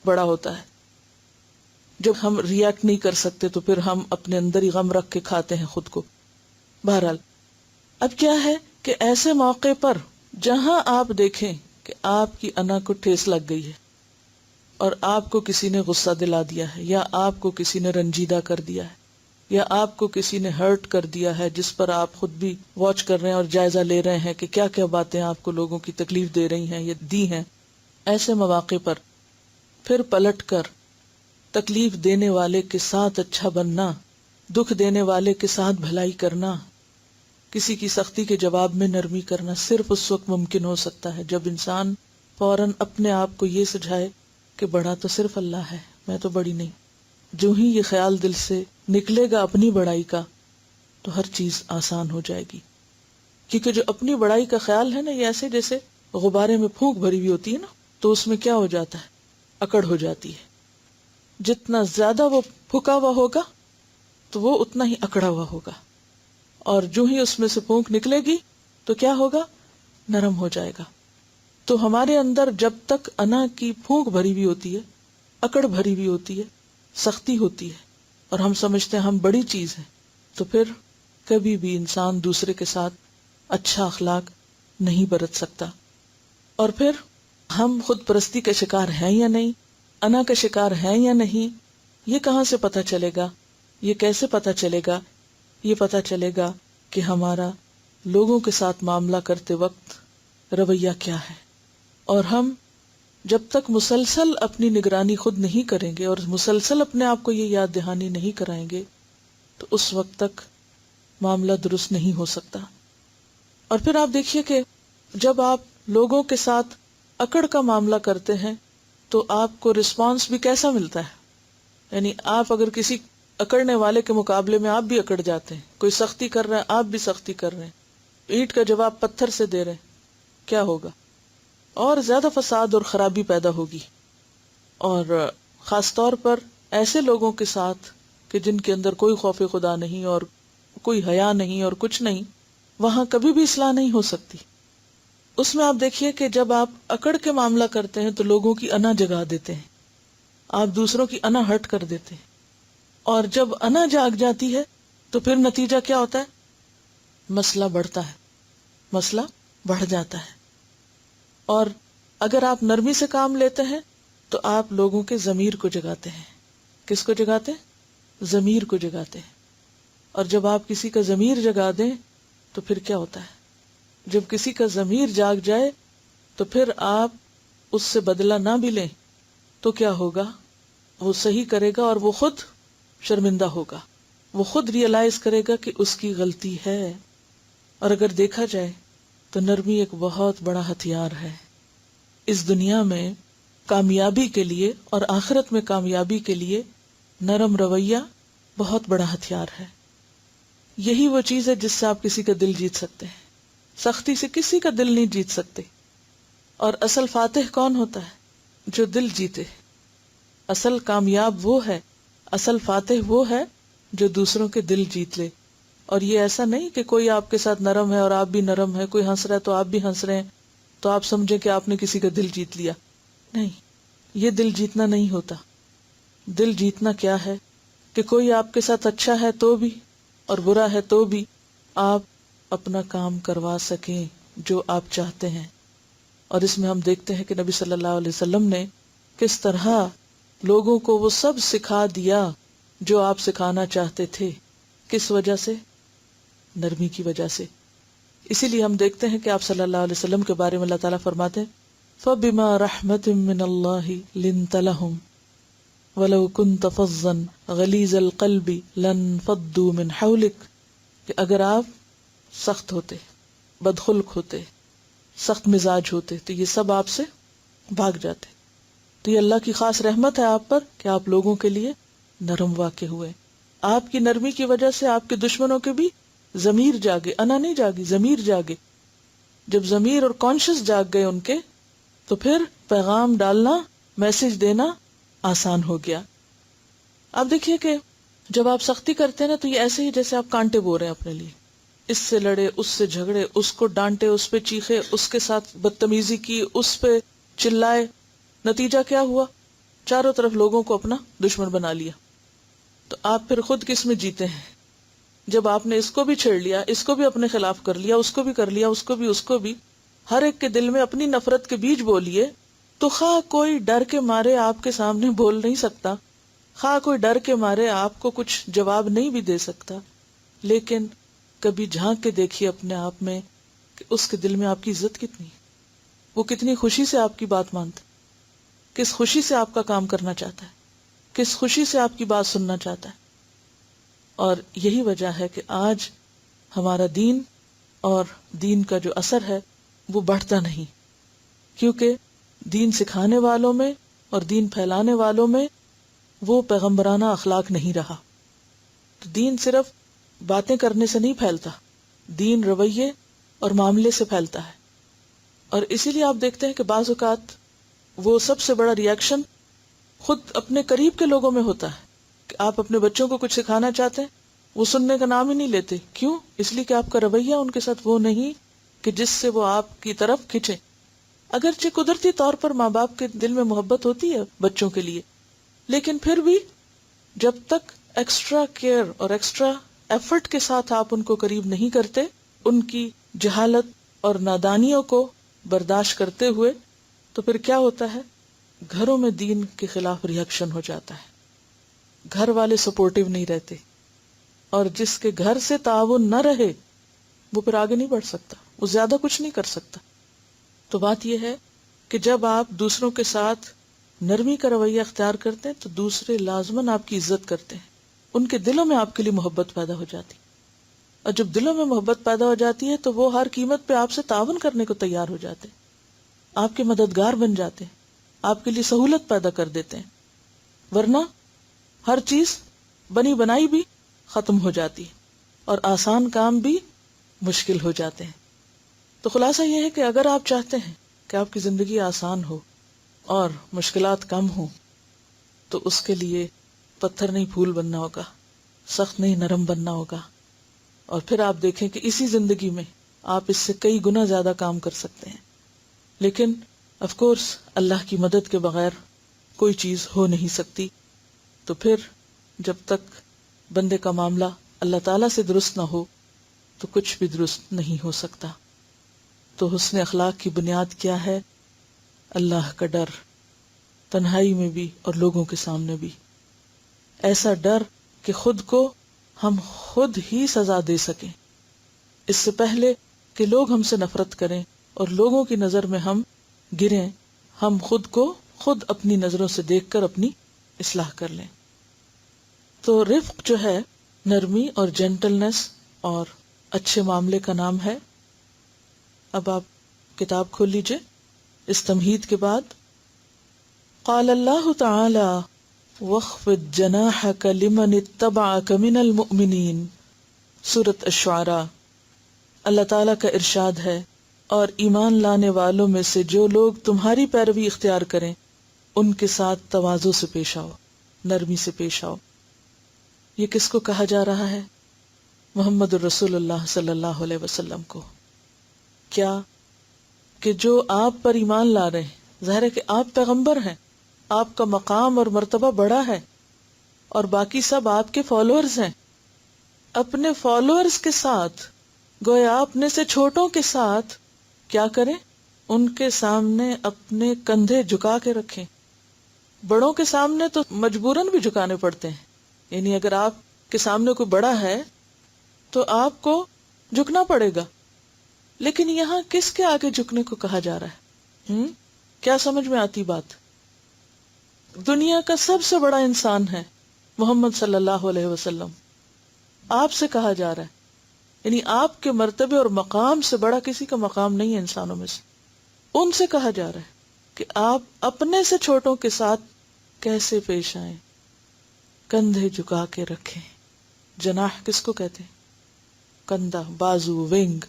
بڑا ہوتا ہے. جب ہم ریاکٹ نہیں کر سکتے تو پھر ہم اپنے اندر ہی غم رکھ کے کھاتے ہیں خود کو. بہرحال اب کیا ہے کہ ایسے موقع پر جہاں آپ دیکھیں کہ آپ کی انا کو ٹھیس لگ گئی ہے اور آپ کو کسی نے غصہ دلا دیا ہے یا آپ کو کسی نے رنجیدہ کر دیا ہے یا آپ کو کسی نے ہرٹ کر دیا ہے، جس پر آپ خود بھی واچ کر رہے ہیں اور جائزہ لے رہے ہیں کہ کیا کیا باتیں آپ کو لوگوں کی تکلیف دے رہی ہیں یا دی ہیں، ایسے مواقع پر پھر پلٹ کر تکلیف دینے والے کے ساتھ اچھا بننا، دکھ دینے والے کے ساتھ بھلائی کرنا، کسی کی سختی کے جواب میں نرمی کرنا صرف اس وقت ممکن ہو سکتا ہے جب انسان فوراً اپنے آپ کو یہ سمجھائے کہ بڑا تو صرف اللہ ہے، میں تو بڑی نہیں. جو ہی یہ خیال دل سے نکلے گا اپنی بڑائی کا تو ہر چیز آسان ہو جائے گی. کیونکہ جو اپنی بڑائی کا خیال ہے نا، یہ ایسے جیسے غبارے میں پھونک بھری ہوئی ہوتی ہے نا، تو اس میں کیا ہو جاتا ہے؟ اکڑ ہو جاتی ہے. جتنا زیادہ وہ پھکا ہوا ہوگا تو وہ اتنا ہی اکڑا ہوا ہوگا، اور جو ہی اس میں سے پھونک نکلے گی تو کیا ہوگا؟ نرم ہو جائے گا. تو ہمارے اندر جب تک انا کی پھونک بھری ہوئی ہوتی ہے اکڑ بھری ہوئی ہوتی ہے، سختی ہوتی ہے، اور ہم سمجھتے ہیں ہم بڑی چیز ہیں، تو پھر کبھی بھی انسان دوسرے کے ساتھ اچھا اخلاق نہیں برت سکتا۔ اور پھر ہم خود پرستی کے شکار ہیں یا نہیں، انا کا شکار ہیں یا نہیں، یہ کہاں سے پتہ چلے گا؟ یہ کیسے پتہ چلے گا؟ یہ پتہ چلے گا کہ ہمارا لوگوں کے ساتھ معاملہ کرتے وقت رویہ کیا ہے۔ اور ہم جب تک مسلسل اپنی نگرانی خود نہیں کریں گے اور مسلسل اپنے آپ کو یہ یاد دہانی نہیں کرائیں گے تو اس وقت تک معاملہ درست نہیں ہو سکتا۔ اور پھر آپ دیکھیے کہ جب آپ لوگوں کے ساتھ اکڑ کا معاملہ کرتے ہیں تو آپ کو رسپانس بھی کیسا ملتا ہے؟ یعنی آپ اگر کسی اکڑنے والے کے مقابلے میں آپ بھی اکڑ جاتے ہیں، کوئی سختی کر رہا ہے آپ بھی سختی کر رہے ہیں، اینٹ کا جواب پتھر سے دے رہے ہیں، کیا ہوگا؟ اور زیادہ فساد اور خرابی پیدا ہوگی۔ اور خاص طور پر ایسے لوگوں کے ساتھ کہ جن کے اندر کوئی خوف خدا نہیں اور کوئی حیا نہیں اور کچھ نہیں، وہاں کبھی بھی اصلاح نہیں ہو سکتی۔ اس میں آپ دیکھیے کہ جب آپ اکڑ کے معاملہ کرتے ہیں تو لوگوں کی انا جگا دیتے ہیں، آپ دوسروں کی انا ہرٹ کر دیتے ہیں، اور جب انا جاگ جاتی ہے تو پھر نتیجہ کیا ہوتا ہے؟ مسئلہ بڑھتا ہے، مسئلہ بڑھ جاتا ہے۔ اور اگر آپ نرمی سے کام لیتے ہیں تو آپ لوگوں کے ضمیر کو جگاتے ہیں۔ کس کو جگاتے ہیں؟ ضمیر کو جگاتے ہیں۔ اور جب آپ کسی کا ضمیر جگا دیں تو پھر کیا ہوتا ہے؟ جب کسی کا ضمیر جاگ جائے تو پھر آپ اس سے بدلہ نہ بھی لیں تو کیا ہوگا؟ وہ صحیح کرے گا اور وہ خود شرمندہ ہوگا، وہ خود ریئلائز کرے گا کہ اس کی غلطی ہے۔ اور اگر دیکھا جائے تو نرمی ایک بہت بڑا ہتھیار ہے اس دنیا میں کامیابی کے لیے، اور آخرت میں کامیابی کے لیے نرم رویہ بہت بڑا ہتھیار ہے۔ یہی وہ چیز ہے جس سے آپ کسی کا دل جیت سکتے ہیں، سختی سے کسی کا دل نہیں جیت سکتے۔ اور اصل فاتح کون ہوتا ہے؟ جو دل جیتے۔ اصل کامیاب وہ ہے، اصل فاتح وہ ہے جو دوسروں کے دل جیت لے۔ اور یہ ایسا نہیں کہ کوئی آپ کے ساتھ نرم ہے اور آپ بھی نرم ہے، کوئی ہنس رہا ہے تو آپ بھی ہنس رہے ہیں تو آپ سمجھیں کہ آپ نے کسی کا دل جیت لیا۔ نہیں، یہ دل جیتنا نہیں ہوتا۔ دل جیتنا کیا ہے کہ کوئی آپ کے ساتھ اچھا ہے تو بھی اور برا ہے تو بھی آپ اپنا کام کروا سکیں جو آپ چاہتے ہیں۔ اور اس میں ہم دیکھتے ہیں کہ نبی صلی اللہ علیہ وسلم نے کس طرح لوگوں کو وہ سب سکھا دیا جو آپ سکھانا چاہتے تھے۔ کس وجہ سے؟ نرمی کی وجہ سے۔ اسی لیے ہم دیکھتے ہیں کہ آپ صلی اللہ علیہ وسلم کے بارے میں اللہ تعالیٰ فرماتے ہیں فَبِمَا رَحْمَةٍ مِّنَ اللَّهِ لِنْتَ لَهُمْ وَلَوْ كُنْتَ فَظًّا غَلِيظَ الْقَلْبِ لَانفَضُّوا مِنْ حَوْلِكَ، کہ اگر آپ سخت ہوتے، بدخلق ہوتے، سخت مزاج ہوتے تو یہ سب آپ سے بھاگ جاتے۔ تو یہ اللہ کی خاص رحمت ہے آپ پر کہ آپ لوگوں کے لیے نرم واقع ہوئے۔ آپ کی نرمی کی وجہ سے آپ کے دشمنوں کے بھی ضمیر جاگے، انا نہیں جاگی، ضمیر جاگے۔ جب ضمیر اور کانشس جاگ گئے ان کے تو پھر پیغام ڈالنا، میسج دینا آسان ہو گیا۔ آپ دیکھیے کہ جب آپ سختی کرتے ہیں نا تو یہ ایسے ہی جیسے آپ کانٹے بو رہے ہیں اپنے لیے، اس سے لڑے، اس سے جھگڑے، اس کو ڈانٹے، اس پہ چیخے، اس کے ساتھ بدتمیزی کی، اس پہ چلائے، نتیجہ کیا ہوا؟ چاروں طرف لوگوں کو اپنا دشمن بنا لیا۔ تو آپ پھر خود کس میں جیتے ہیں؟ جب آپ نے اس کو بھی چھیڑ لیا، اس کو بھی اپنے خلاف کر لیا، اس کو بھی کر لیا، اس کو بھی ہر ایک کے دل میں اپنی نفرت کے بیج بو لیے، تو خواہ کوئی ڈر کے مارے آپ کے سامنے بول نہیں سکتا، خواہ کوئی ڈر کے مارے آپ کو کچھ جواب نہیں بھی دے سکتا، لیکن کبھی جھانک کے دیکھیے اپنے آپ میں کہ اس کے دل میں آپ کی عزت کتنی ہے، وہ کتنی خوشی سے آپ کی بات مانتا ہے، کس خوشی سے آپ کا کام کرنا چاہتا ہے، کس خوشی سے آپ کی بات سننا چاہتا ہے۔ اور یہی وجہ ہے کہ آج ہمارا دین اور دین کا جو اثر ہے وہ بڑھتا نہیں، کیونکہ دین سکھانے والوں میں اور دین پھیلانے والوں میں وہ پیغمبرانہ اخلاق نہیں رہا۔ تو دین صرف باتیں کرنے سے نہیں پھیلتا، دین رویے اور معاملے سے پھیلتا ہے۔ اور اسی لیے آپ دیکھتے ہیں کہ بعض اوقات وہ سب سے بڑا ریئیکشن خود اپنے قریب کے لوگوں میں ہوتا ہے کہ آپ اپنے بچوں کو کچھ سکھانا چاہتے ہیں، وہ سننے کا نام ہی نہیں لیتے۔ کیوں؟ اس لیے کہ آپ کا رویہ ان کے ساتھ وہ نہیں کہ جس سے وہ آپ کی طرف کھنچے۔ اگرچہ قدرتی طور پر ماں باپ کے دل میں محبت ہوتی ہے بچوں کے لیے، لیکن پھر بھی جب تک ایکسٹرا کیئر اور ایکسٹرا ایفرٹ کے ساتھ آپ ان کو قریب نہیں کرتے، ان کی جہالت اور نادانیوں کو برداشت کرتے ہوئے، تو پھر کیا ہوتا ہے؟ گھروں میں دین کے خلاف ریئیکشن ہو جاتا ہے، گھر والے سپورٹیو نہیں رہتے، اور جس کے گھر سے تعاون نہ رہے وہ پھر آگے نہیں بڑھ سکتا، وہ زیادہ کچھ نہیں کر سکتا۔ تو بات یہ ہے کہ جب آپ دوسروں کے ساتھ نرمی کا رویہ اختیار کرتے ہیں تو دوسرے لازماً آپ کی عزت کرتے ہیں، ان کے دلوں میں آپ کے لیے محبت پیدا ہو جاتی، اور جب دلوں میں محبت پیدا ہو جاتی ہے تو وہ ہر قیمت پہ آپ سے تعاون کرنے کو تیار ہو جاتے ہیں، آپ کے مددگار بن جاتے ہیں، آپ کے لیے سہولت پیدا کر دیتے ہیں، ورنہ ہر چیز بنی بنائی بھی ختم ہو جاتی ہے اور آسان کام بھی مشکل ہو جاتے ہیں۔ تو خلاصہ یہ ہے کہ اگر آپ چاہتے ہیں کہ آپ کی زندگی آسان ہو اور مشکلات کم ہوں تو اس کے لیے پتھر نہیں پھول بننا ہوگا، سخت نہیں نرم بننا ہوگا، اور پھر آپ دیکھیں کہ اسی زندگی میں آپ اس سے کئی گنا زیادہ کام کر سکتے ہیں۔ لیکن آف کورس اللہ کی مدد کے بغیر کوئی چیز ہو نہیں سکتی، تو پھر جب تک بندے کا معاملہ اللہ تعالیٰ سے درست نہ ہو تو کچھ بھی درست نہیں ہو سکتا۔ تو حسن اخلاق کی بنیاد کیا ہے؟ اللہ کا ڈر، تنہائی میں بھی اور لوگوں کے سامنے بھی، ایسا ڈر کہ خود کو ہم خود ہی سزا دے سکیں، اس سے پہلے کہ لوگ ہم سے نفرت کریں اور لوگوں کی نظر میں ہم گریں، ہم خود کو خود اپنی نظروں سے دیکھ کر اپنی اصلاح کر لیں۔ تو رفق جو ہے نرمی اور جینٹلنس اور اچھے معاملے کا نام ہے۔ اب آپ کتاب کھول لیجئے، اس تمہید کے بعد قال اللہ تعالی وَاخْفِضْ جَنَاحَكَ لِمَنِ اتَّبَعَكَ مِنَ الْمُؤْمِنِينَ، سورۃ الشعراء۔ اللہ تعالیٰ کا ارشاد ہے، اور ایمان لانے والوں میں سے جو لوگ تمہاری پیروی اختیار کریں ان کے ساتھ تواضع سے پیش آؤ، نرمی سے پیش آؤ۔ یہ کس کو کہا جا رہا ہے؟ محمد الرسول اللہ صلی اللہ علیہ وسلم کو۔ کیا کہ جو آپ پر ایمان لا رہے ہیں، ظاہر ہے کہ آپ پیغمبر ہیں، آپ کا مقام اور مرتبہ بڑا ہے، اور باقی سب آپ کے فالوورز ہیں۔ اپنے فالوورز کے ساتھ، گویا اپنے سے چھوٹوں کے ساتھ کیا کریں؟ ان کے سامنے اپنے کندھے جھکا کے رکھیں۔ بڑوں کے سامنے تو مجبوراً بھی جھکانے پڑتے ہیں، یعنی اگر آپ کے سامنے کوئی بڑا ہے تو آپ کو جھکنا پڑے گا، لیکن یہاں کس کے آگے جھکنے کو کہا جا رہا ہے؟ کیا سمجھ میں آتی بات؟ دنیا کا سب سے بڑا انسان ہے محمد صلی اللہ علیہ وسلم، آپ سے کہا جا رہا ہے، یعنی آپ کے مرتبے اور مقام سے بڑا کسی کا مقام نہیں ہے انسانوں میں سے۔ ان سے کہا جا رہا ہے کہ آپ اپنے سے چھوٹوں کے ساتھ کیسے پیش آئیں، کندھے جھکا کے رکھیں۔ جناح کس کو کہتے ہیں؟ کندھا، بازو، ونگ،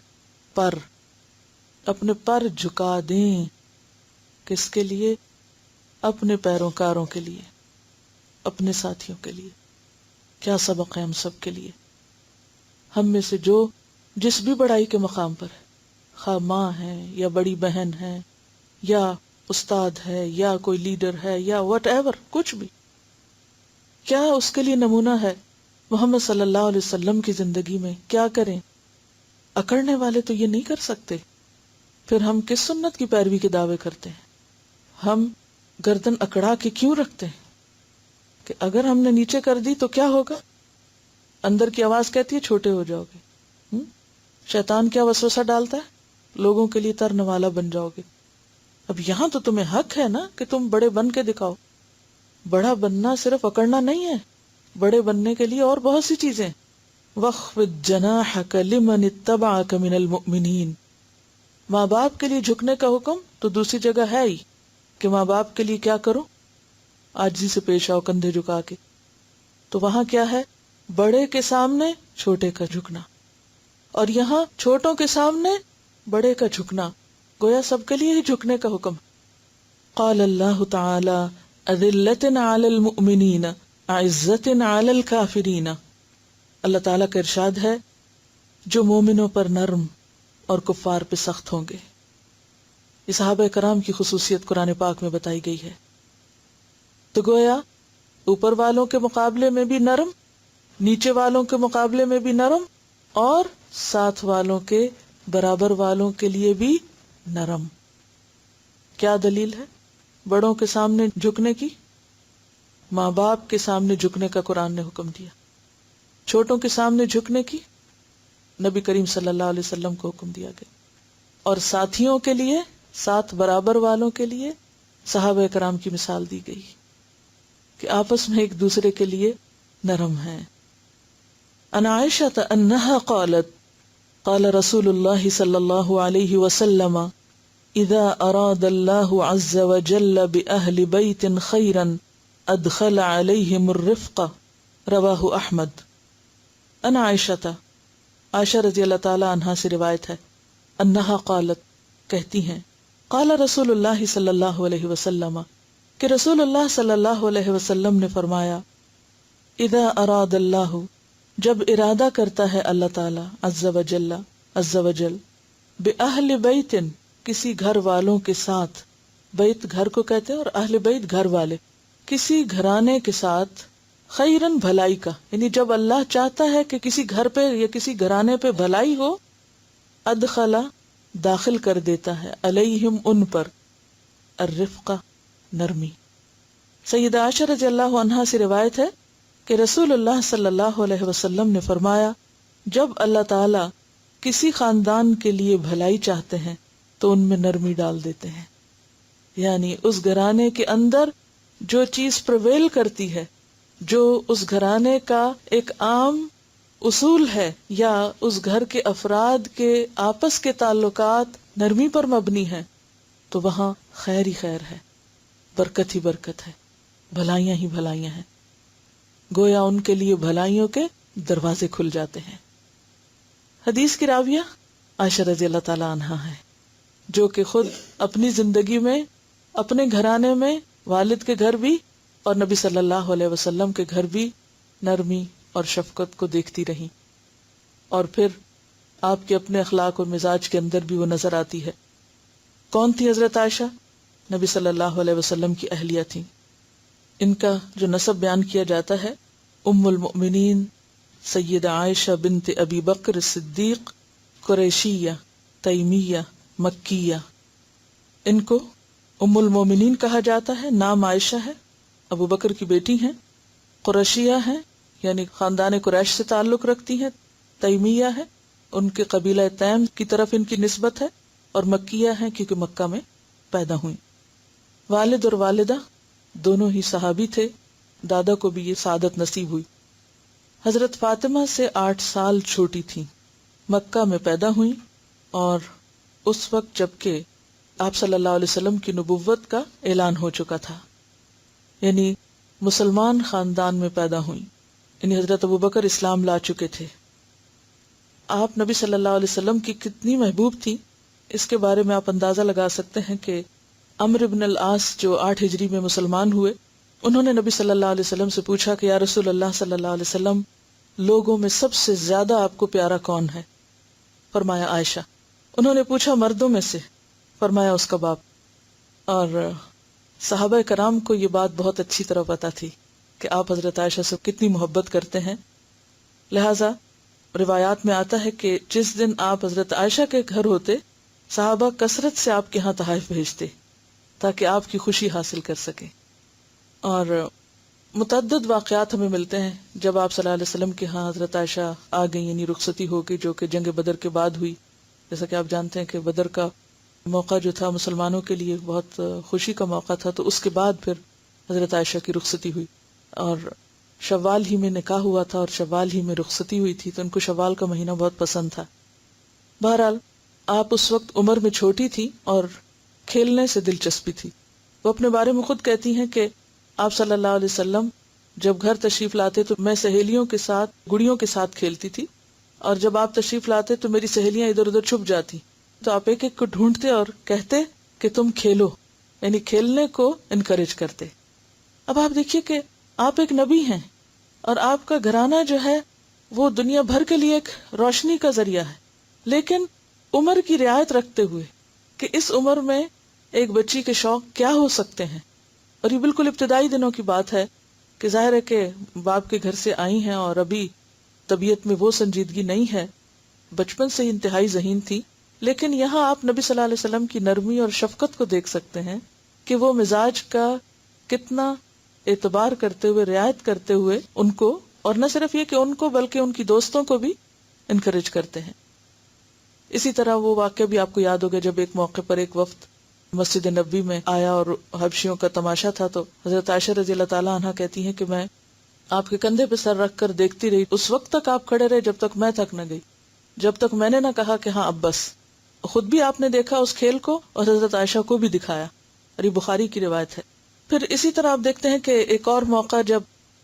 پر، اپنے پر جھکا دیں۔ کس کے لیے؟ اپنے پیروکاروں کے لیے، اپنے ساتھیوں کے لیے۔ کیا سبق ہے ہم سب کے لیے؟ ہم میں سے جو جس بھی بڑائی کے مقام پر ہے، خواہ ماں ہے یا بڑی بہن ہے یا استاد ہے یا کوئی لیڈر ہے یا وٹ ایور، کچھ بھی، کیا اس کے لیے نمونہ ہے محمد صلی اللہ علیہ وسلم کی زندگی میں؟ کیا کریں؟ اکڑنے والے تو یہ نہیں کر سکتے، پھر ہم کس سنت کی پیروی کے دعوے کرتے ہیں؟ ہم گردن اکڑا کے کیوں رکھتے ہیں کہ اگر ہم نے نیچے کر دی تو کیا ہوگا؟ اندر کی آواز کہتی ہے چھوٹے ہو جاؤ گے۔ شیطان کیا وسوسہ ڈالتا ہے؟ لوگوں کے لیے ترنوالا بن جاؤ گے۔ اب یہاں تو تمہیں حق ہے نا کہ تم بڑے بن کے دکھاؤ۔ بڑا بننا صرف اکڑنا نہیں ہے، بڑے بننے کے لیے اور بہت سی چیزیں۔ وَاخْفِضْ جَنَاحَكَ لِمَنِ اتَّبَعَكَ مِنَ الْمُؤْمِنِينَ، ماں باپ کے لیے جھکنے کا حکم تو دوسری جگہ ہے ہی کہ ماں باپ کے لیے کیا کرو؟ عاجزی سے پیش آؤ، کندھے جھکا کے۔ تو وہاں کیا ہے؟ بڑے کے سامنے چھوٹے کا جھکنا، اور یہاں چھوٹوں کے سامنے بڑے کا جھکنا، گویا سب کے لیے ہی جھکنے کا حکم۔ قال اللہ تعالی اذلۃ علی المؤمنین عزۃ علی الکافرین، اللہ تعالیٰ کا ارشاد ہے جو مومنوں پر نرم اور کفار پہ سخت ہوں گے۔ یہ صحابہ کرام کی خصوصیت قرآن پاک میں بتائی گئی ہے۔ تو گویا اوپر والوں کے مقابلے میں بھی نرم، نیچے والوں کے مقابلے میں بھی نرم، اور ساتھ والوں کے برابر والوں کے لیے بھی نرم۔ کیا دلیل ہے بڑوں کے سامنے جھکنے کی؟ ماں باپ کے سامنے جھکنے کا قرآن نے حکم دیا۔ چھوٹوں کے سامنے جھکنے کی نبی کریم صلی اللہ علیہ وسلم کو حکم دیا گیا۔ اور ساتھیوں کے لیے، ساتھ برابر والوں کے لیے صحابہ کرام کی مثال دی گئی کہ آپس میں ایک دوسرے کے لیے نرم ہیں۔ عن عائشہ انہا قالت قال رسول اللہ صلی اللہ علیہ وسلم اذا اراد اللہ عز وجل بأہل بیت خیرا ادخل علیہم الرفق، رواہ احمد۔ ان عائشہ، عائشہ رضی اللہ تعالی عنہا سے روایت ہے، انہا قالت، کہتی ہیں، قال رسول اللہ صلی اللہ علیہ وسلم، کہ رسول اللہ صلی اللہ علیہ وسلم نے فرمایا، اذا اراد اللہ، جب ارادہ کرتا ہے اللہ تعالی عز وجل، عز وجل، بأہل بیت، کسی گھر والوں کے ساتھ، بیت گھر کو کہتے ہیں اور اہل بیت گھر والے، کسی گھرانے کے ساتھ، خیرن بھلائی کا، یعنی جب اللہ چاہتا ہے کہ کسی گھر پہ یا کسی گھرانے پہ بھلائی ہو، ادخلا، داخل کر دیتا ہے، علیہم، ان پر، الرفق، نرمی۔ سیدہ عائشہ رضی اللہ عنہا سے روایت ہے کہ رسول اللہ صلی اللہ علیہ وسلم نے فرمایا، جب اللہ تعالی کسی خاندان کے لیے بھلائی چاہتے ہیں تو ان میں نرمی ڈال دیتے ہیں۔ یعنی اس گھرانے کے اندر جو چیز پرویل کرتی ہے، جو اس گھرانے کا ایک عام اصول ہے، یا اس گھر کے افراد کے آپس کے تعلقات نرمی پر مبنی ہیں، تو وہاں خیر ہی خیر ہے، برکت ہی برکت ہے، بھلائیاں ہی بھلائیاں ہیں، گویا ان کے لیے بھلائیوں کے دروازے کھل جاتے ہیں۔ حدیث کی راویہ عائشہ رضی اللہ تعالی عنہا ہے، جو کہ خود اپنی زندگی میں، اپنے گھرانے میں، والد کے گھر بھی اور نبی صلی اللہ علیہ وسلم کے گھر بھی نرمی اور شفقت کو دیکھتی رہی، اور پھر آپ کے اپنے اخلاق اور مزاج کے اندر بھی وہ نظر آتی ہے۔ کون تھی حضرت عائشہ؟ نبی صلی اللہ علیہ وسلم کی اہلیہ تھیں۔ ان کا جو نسب بیان کیا جاتا ہے، ام المؤمنین سیدہ عائشہ بنت ابی بکر صدیق، قریشیہ، تیمیہ، مکیہ۔ ان کو ام المومنین کہا جاتا ہے، نام عائشہ ہے، ابو بکر کی بیٹی ہیں، قریشیہ ہیں یعنی خاندان قریش سے تعلق رکھتی ہیں، تیمیہ ہے، ان کے قبیلہ تیم کی طرف ان کی نسبت ہے، اور مکیہ ہیں کیونکہ مکہ میں پیدا ہوئی۔ والد اور والدہ دونوں ہی صحابی تھے، دادا کو بھی یہ سعادت نصیب ہوئی۔ حضرت فاطمہ سے 8 سال چھوٹی تھیں، مکہ میں پیدا ہوئی، اور اس وقت جبکہ آپ صلی اللہ علیہ وسلم کی نبوت کا اعلان ہو چکا تھا، یعنی مسلمان خاندان میں پیدا ہوئی، یعنی حضرت ابوبکر اسلام لا چکے تھے۔ آپ نبی صلی اللہ علیہ وسلم کی کتنی محبوب تھی، اس کے بارے میں آپ اندازہ لگا سکتے ہیں کہ عمرو بن العاص جو 8 ہجری میں مسلمان ہوئے، انہوں نے نبی صلی اللہ علیہ وسلم سے پوچھا کہ یا رسول اللہ صلی اللہ علیہ وسلم، لوگوں میں سب سے زیادہ آپ کو پیارا کون ہے؟ فرمایا عائشہ۔ انہوں نے پوچھا مردوں میں سے؟ فرمایا اس کا باپ۔ اور صحابہ کرام کو یہ بات بہت اچھی طرح پتہ تھی کہ آپ حضرت عائشہ سے کتنی محبت کرتے ہیں، لہٰذا روایات میں آتا ہے کہ جس دن آپ حضرت عائشہ کے گھر ہوتے، صحابہ کثرت سے آپ کے ہاں تحائف بھیجتے تاکہ آپ کی خوشی حاصل کر سکیں۔ اور متعدد واقعات ہمیں ملتے ہیں جب آپ صلی اللہ علیہ وسلم کے ہاں حضرت عائشہ آ گئی، یعنی رخصتی ہو گئی، جو کہ جنگ بدر کے بعد ہوئی۔ جیسا کہ آپ جانتے ہیں کہ بدر کا موقع جو تھا مسلمانوں کے لیے بہت خوشی کا موقع تھا، تو اس کے بعد پھر حضرت عائشہ کی رخصتی ہوئی، اور شوال ہی میں نکاح ہوا تھا اور شوال ہی میں رخصتی ہوئی تھی، تو ان کو شوال کا مہینہ بہت پسند تھا۔ بہرحال آپ اس وقت عمر میں چھوٹی تھی اور کھیلنے سے دلچسپی تھی۔ وہ اپنے بارے میں خود کہتی ہیں کہ آپ صلی اللہ علیہ وسلم جب گھر تشریف لاتے تو میں سہیلیوں کے ساتھ، گڑیوں کے ساتھ کھیلتی تھی، اور جب آپ تشریف لاتے تو میری سہیلیاں ادھر ادھر چھپ جاتی، تو آپ ایک ایک کو ڈھونڈتے اور کہتے کہ تم کھیلو، یعنی کھیلنے کو انکریج کرتے۔ اب آپ دیکھیے کہ آپ ایک نبی ہیں، اور آپ کا گھرانہ جو ہے وہ دنیا بھر کے لیے ایک روشنی کا ذریعہ ہے، لیکن عمر کی رعایت رکھتے ہوئے کہ اس عمر میں ایک بچی کے شوق کیا ہو سکتے ہیں، اور یہ بالکل ابتدائی دنوں کی بات ہے کہ ظاہر ہے کہ باپ کے گھر سے آئی ہیں اور ابھی طبیعت میں وہ سنجیدگی نہیں ہے، بچپن سے ہی انتہائی ذہین تھی، لیکن یہاں آپ نبی صلی اللہ علیہ وسلم کی نرمی اور شفقت کو دیکھ سکتے ہیں کہ وہ مزاج کا کتنا اعتبار کرتے ہوئے، رعایت کرتے ہوئے ان کو، اور نہ صرف یہ کہ ان کو بلکہ ان کی دوستوں کو بھی انکریج کرتے ہیں۔ اسی طرح وہ واقعہ بھی آپ کو یاد ہوگا جب ایک موقع پر ایک وفد مسجد نبوی میں آیا اور حبشیوں کا تماشا تھا، تو حضرت عائشہ رضی اللہ تعالیٰ عنہ کہتی ہیں کہ میں آپ کے کندھے پہ سر رکھ کر دیکھتی رہی، اس وقت تک آپ کھڑے رہے جب تک میں تھک نہ گئی، جب تک میں نے نہ کہا کہ ہاں اب بس۔ خود بھی آپ نے دیکھا اس کھیل کو اور حضرت عائشہ کو بھی دکھایا، اور یہ بخاری کی روایت ہے۔ پھر اسی طرح آپ دیکھتے ہیں کہ ایک اور موقع جب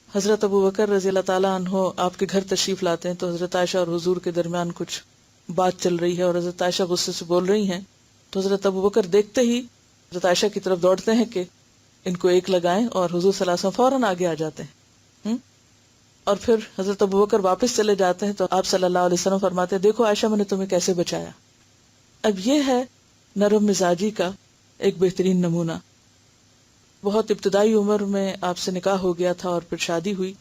حضرت ابو بکر رضی اللہ تعالیٰ عنہ آپ کے گھر تشریف لاتے ہیں، تو حضرت عائشہ اور حضور کے درمیان کچھ بات چل رہی ہے اور حضرت عائشہ غصے سے بول رہی ہیں، تو حضرت ابو بکر دیکھتے ہی حضرت عائشہ کی طرف دوڑتے ہیں کہ ان کو ایک لگائیں، اور حضور صلی اللہ علیہ وسلم فوراً آگے آ جاتے ہیں۔ اور پھر حضرت ابو بکر واپس چلے جاتے ہیں تو آپ صلی اللہ علیہ وسلم فرماتے ہیں دیکھو عائشہ میں نے تمہیں کیسے بچایا۔ اب یہ ہے نرم مزاجی کا ایک بہترین نمونہ۔ بہت ابتدائی عمر میں آپ سے نکاح ہو گیا تھا اور پھر شادی ہوئی،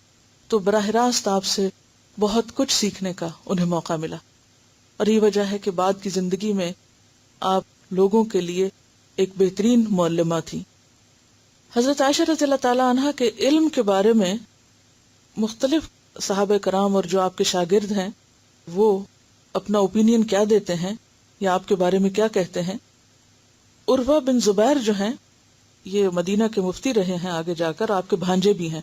تو براہ راست آپ سے بہت کچھ سیکھنے کا انہیں موقع ملا، اور یہ وجہ ہے کہ بعد کی زندگی میں آپ لوگوں کے لیے ایک بہترین معلمہ تھی۔ حضرت عائشہ رضی اللہ تعالیٰ عنہ کے علم کے بارے میں مختلف صحابہ کرام اور جو آپ کے شاگرد ہیں وہ اپنا اوپینین کیا دیتے ہیں یا آپ کے بارے میں کیا کہتے ہیں۔ عروہ بن زبیر جو ہیں یہ مدینہ کے مفتی رہے ہیں، آگے جا کر آپ کے بھانجے بھی ہیں،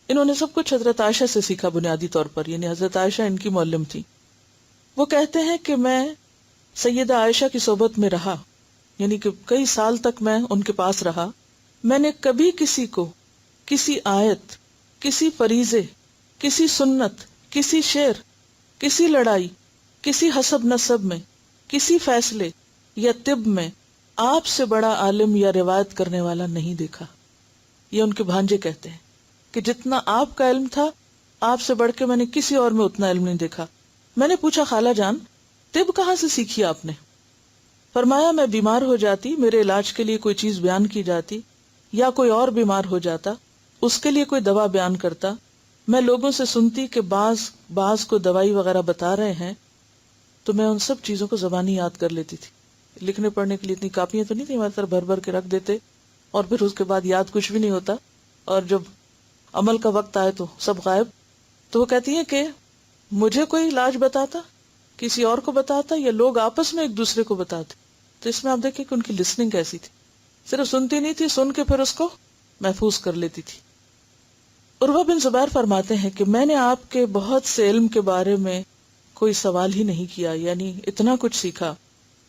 انہوں نے سب کچھ حضرت عائشہ سے سیکھا بنیادی طور پر، یعنی حضرت عائشہ ان کی معلم تھی۔ وہ کہتے ہیں کہ میں سیدہ عائشہ کی صحبت میں رہا، یعنی کہ کئی سال تک میں ان کے پاس رہا، میں نے کبھی کسی کو کسی آیت، کسی فریضے، کسی سنت، کسی شعر، کسی لڑائی، کسی حسب نسب میں، کسی فیصلے یا طب میں آپ سے بڑا عالم یا روایت کرنے والا نہیں دیکھا۔ یہ ان کے بھانجے کہتے ہیں کہ جتنا آپ کا علم تھا آپ سے بڑھ کے میں نے کسی اور میں اتنا علم نہیں دیکھا۔ میں نے پوچھا خالہ جان طب کہاں سے سیکھی آپ نے؟ فرمایا میں بیمار ہو جاتی، میرے علاج کے لیے کوئی چیز بیان کی جاتی، یا کوئی اور بیمار ہو جاتا اس کے لیے کوئی دوا بیان کرتا، میں لوگوں سے سنتی کہ بعض کو دوائی وغیرہ بتا رہے ہیں، تو میں ان سب چیزوں کو زبانی یاد کر لیتی تھی۔ لکھنے پڑھنے کے لیے اتنی کاپیاں تو نہیں تھی ہماری طرح بھر بھر کے رکھ دیتے، اور پھر اس کے بعد یاد کچھ بھی نہیں ہوتا، اور جب عمل کا وقت آئے تو سب غائب۔ تو وہ کہتی ہیں کہ مجھے کوئی علاج بتاتا، کسی اور کو بتاتا، یا لوگ آپس میں ایک دوسرے کو بتاتے۔ تو اس میں آپ دیکھیں کہ ان کی لسننگ کیسی تھی، صرف سنتی نہیں تھی، سن کے پھر اس کو محفوظ کر لیتی تھی۔ عروہ بن زبیر فرماتے ہیں کہ میں نے آپ کے بہت سے علم کے بارے میں کوئی سوال ہی نہیں کیا، یعنی اتنا کچھ سیکھا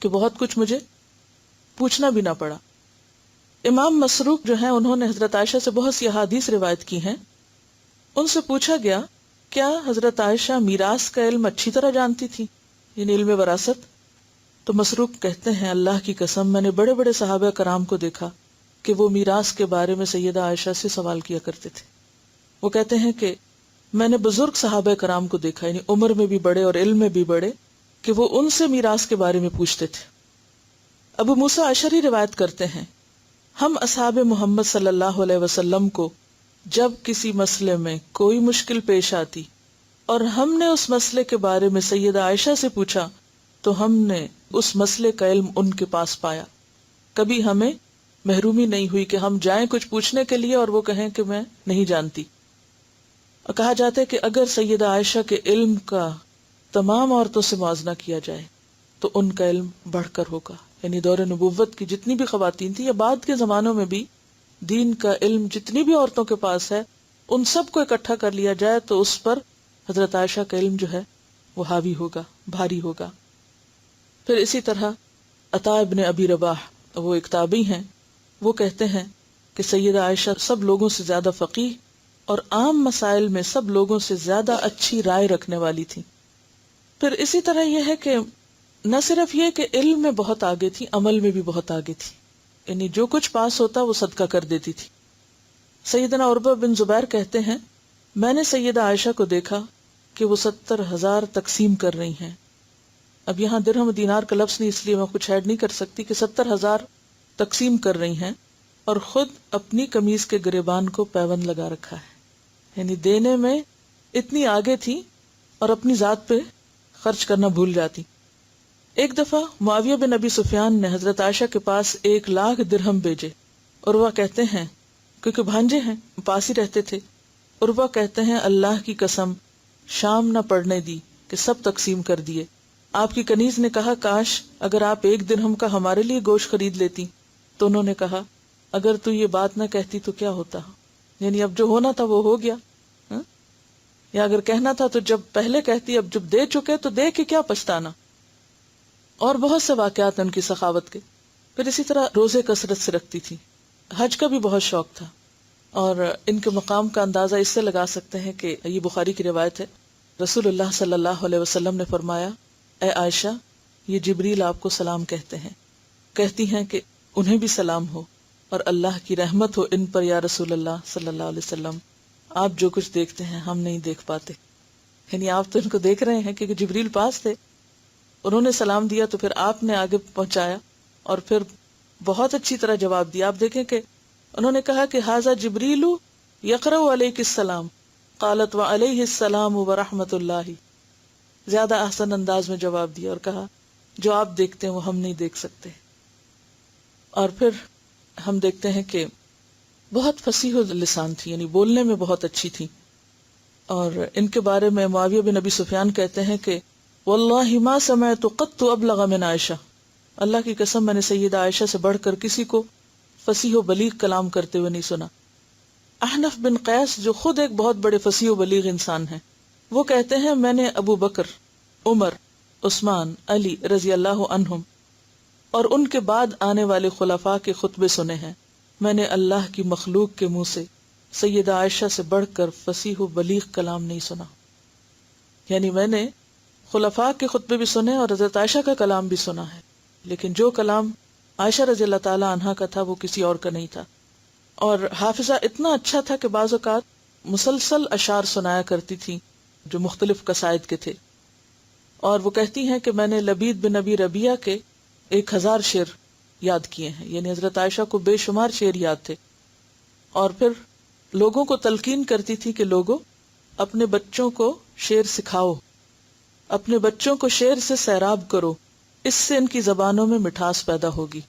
کہ بہت کچھ مجھے پوچھنا بھی نہ پڑا۔ امام مسروق جو ہیں انہوں نے حضرت عائشہ سے بہت سی احادیث روایت کی ہیں۔ ان سے پوچھا گیا کیا حضرت عائشہ میراث کا علم اچھی طرح جانتی تھی، یعنی علم وراثت؟ تو مسروق کہتے ہیں اللہ کی قسم میں نے بڑے بڑے صحابہ کرام کو دیکھا کہ وہ میراث کے بارے میں سیدہ عائشہ سے سوال کیا کرتے تھے۔ وہ کہتے ہیں کہ میں نے بزرگ صحابہ کرام کو دیکھا، یعنی عمر میں بھی بڑے اور علم میں بھی بڑے، کہ وہ ان سے میراث کے بارے میں پوچھتے تھے۔ ابو موسیٰ اشعری روایت کرتے ہیں ہم اصحاب محمد صلی اللہ علیہ وسلم کو جب کسی مسئلے میں کوئی مشکل پیش آتی اور ہم نے اس مسئلے کے بارے میں سیدہ عائشہ سے پوچھا تو ہم نے اس مسئلے کا علم ان کے پاس پایا، کبھی ہمیں محرومی نہیں ہوئی کہ ہم جائیں کچھ پوچھنے کے لیے اور وہ کہیں کہ میں نہیں جانتی۔ اور کہا جاتا ہے کہ اگر سیدہ عائشہ کے علم کا تمام عورتوں سے موازنہ کیا جائے تو ان کا علم بڑھ کر ہوگا، یعنی دور نبوت کی جتنی بھی خواتین تھیں یا بعد کے زمانوں میں بھی دین کا علم جتنی بھی عورتوں کے پاس ہے ان سب کو اکٹھا کر لیا جائے تو اس پر حضرت عائشہ کا علم جو ہے وہ حاوی ہوگا، بھاری ہوگا۔ پھر اسی طرح عطا ابن ابی رباح، وہ ایک تابعی ہیں، وہ کہتے ہیں کہ سیدہ عائشہ سب لوگوں سے زیادہ فقیہ اور عام مسائل میں سب لوگوں سے زیادہ اچھی رائے رکھنے والی تھی۔ پھر اسی طرح یہ ہے کہ نہ صرف یہ کہ علم میں بہت آگے تھی، عمل میں بھی بہت آگے تھی، یعنی جو کچھ پاس ہوتا وہ صدقہ کر دیتی تھی۔ سیدنا عروہ بن زبیر کہتے ہیں میں نے سیدہ عائشہ کو دیکھا کہ وہ 70,000 تقسیم کر رہی ہیں۔ اب یہاں درہم و دینار کا لفظ نہیں، اس لیے میں کچھ ایڈ نہیں کر سکتی، کہ 70,000 تقسیم کر رہی ہیں اور خود اپنی قمیض کے گریبان کو پیوند لگا رکھا ہے، یعنی دینے میں اتنی آگے تھی اور اپنی ذات پہ خرچ کرنا بھول جاتی. ایک دفعہ معاویہ بن ابی سفیان نے حضرت عائشہ کے پاس 1,00,000 درہم بھیجے. عروہ کہتے ہیں، کیونکہ بھانجے ہیں پاس ہی رہتے تھے، عروہ کہتے ہیں اللہ کی قسم شام نہ پڑنے دی کہ سب تقسیم کر دیے. آپ کی کنیز نے کہا کاش اگر آپ 1 درہم کا ہمارے لیے گوشت خرید لیتی. تو انہوں نے کہا اگر تو یہ بات نہ کہتی تو کیا ہوتا، یعنی اب جو ہونا تھا وہ ہو گیا، یا اگر کہنا تھا تو جب پہلے کہتی، اب جب دے چکے تو دے کے کیا پچھتانا. اور بہت سے واقعات ہیں ان کی سخاوت کے. پھر اسی طرح روزے کثرت سے رکھتی تھی. حج کا بھی بہت شوق تھا، اور ان کے مقام کا اندازہ اس سے لگا سکتے ہیں کہ یہ بخاری کی روایت ہے. رسول اللہ صلی اللہ علیہ وسلم نے فرمایا اے عائشہ یہ جبریل آپ کو سلام کہتے ہیں. کہتی ہیں کہ انہیں بھی سلام ہو اور اللہ کی رحمت ہو ان پر یا رسول اللہ صلی اللہ علیہ وسلم. آپ جو کچھ دیکھتے ہیں ہم نہیں دیکھ پاتے. یعنی آپ تو ان کو دیکھ رہے ہیں کہ جبریل پاس تھے، انہوں نے سلام دیا تو پھر آپ نے آگے پہنچایا اور پھر بہت اچھی طرح جواب دیا. آپ دیکھیں کہ انہوں نے کہا کہ ھذا جبریل یقرأ علیک السلام قالت وعلیہ السلام ورحمۃ اللہ. زیادہ احسن انداز میں جواب دیا اور کہا جو آپ دیکھتے ہیں وہ ہم نہیں دیکھ سکتے. اور پھر ہم دیکھتے ہیں کہ بہت فصیح لسان تھی، یعنی بولنے میں بہت اچھی تھی. اور ان کے بارے میں معاویہ بن ابی سفیان کہتے ہیں کہ واللہ ما سمعت قط ابلغ من عائشہ، اللہ کی قسم میں نے سیدہ عائشہ سے بڑھ کر کسی کو فصیح و بلیغ کلام کرتے ہوئے نہیں سنا. احنف بن قیس جو خود ایک بہت بڑے فصیح و بلیغ انسان ہیں، وہ کہتے ہیں میں نے ابو بکر، عمر، عثمان، علی رضی اللہ عنہم اور ان کے بعد آنے والے خلفاء کے خطبے سنے ہیں. میں نے اللہ کی مخلوق کے منہ سے سیدہ عائشہ سے بڑھ کر فصیح و بلیغ کلام نہیں سنا. یعنی میں نے خلفاء کے خطبے بھی سنے اور حضرت عائشہ کا کلام بھی سنا ہے، لیکن جو کلام عائشہ رضی اللہ تعالی عنہا کا تھا وہ کسی اور کا نہیں تھا. اور حافظہ اتنا اچھا تھا کہ بعض اوقات مسلسل اشعار سنایا کرتی تھی جو مختلف قصائد کے تھے. اور وہ کہتی ہیں کہ میں نے لبید بن ابی ربیعہ کے 1000 شعر یاد کیے ہیں، یعنی حضرت عائشہ کو بے شمار شعر یاد تھے. اور پھر لوگوں کو تلقین کرتی تھی کہ لوگوں اپنے بچوں کو شعر سکھاؤ، اپنے بچوں کو شعر سے سیراب کرو، اس سے ان کی زبانوں میں مٹھاس پیدا ہوگی.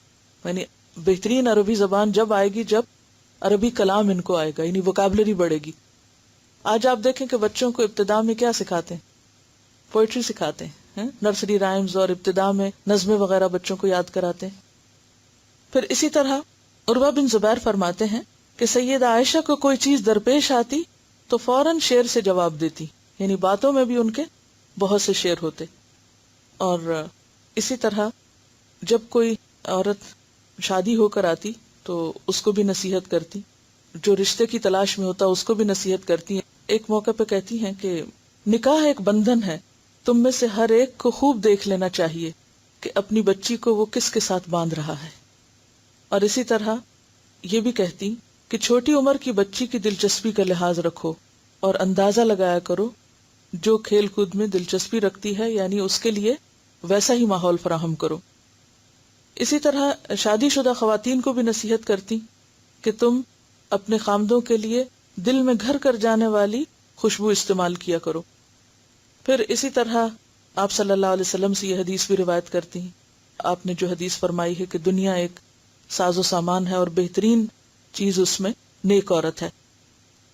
یعنی بہترین عربی زبان جب آئے گی جب عربی کلام ان کو آئے گا، یعنی ووکیبلری بڑھے گی. آج آپ دیکھیں کہ بچوں کو ابتدا میں کیا سکھاتے ہیں؟ پوئٹری سکھاتے ہیں، نرسری رائمز، اور ابتدا میں نظمیں وغیرہ بچوں کو یاد کراتے ہیں. پھر اسی طرح عروہ بن زبیر فرماتے ہیں کہ سیدہ عائشہ کو کوئی چیز درپیش آتی تو فوراً شعر سے جواب دیتی، یعنی باتوں میں بھی ان کے بہت سے شعر ہوتے. اور اسی طرح جب کوئی عورت شادی ہو کر آتی تو اس کو بھی نصیحت کرتی، جو رشتے کی تلاش میں ہوتا اس کو بھی نصیحت کرتی ہیں. ایک موقع پہ کہتی ہیں کہ نکاح ایک بندھن ہے، تم میں سے ہر ایک کو خوب دیکھ لینا چاہیے کہ اپنی بچی کو وہ کس کے ساتھ باندھ رہا ہے. اور اسی طرح یہ بھی کہتی کہ چھوٹی عمر کی بچی کی دلچسپی کا لحاظ رکھو اور اندازہ لگایا کرو جو کھیل کود میں دلچسپی رکھتی ہے، یعنی اس کے لیے ویسا ہی ماحول فراہم کرو. اسی طرح شادی شدہ خواتین کو بھی نصیحت کرتی کہ تم اپنے خامدوں کے لیے دل میں گھر کر جانے والی خوشبو استعمال کیا کرو. پھر اسی طرح آپ صلی اللہ علیہ وسلم سے یہ حدیث بھی روایت کرتی ہیں. آپ نے جو حدیث فرمائی ہے کہ دنیا ایک ساز و سامان ہے اور بہترین چیز اس میں نیک عورت ہے.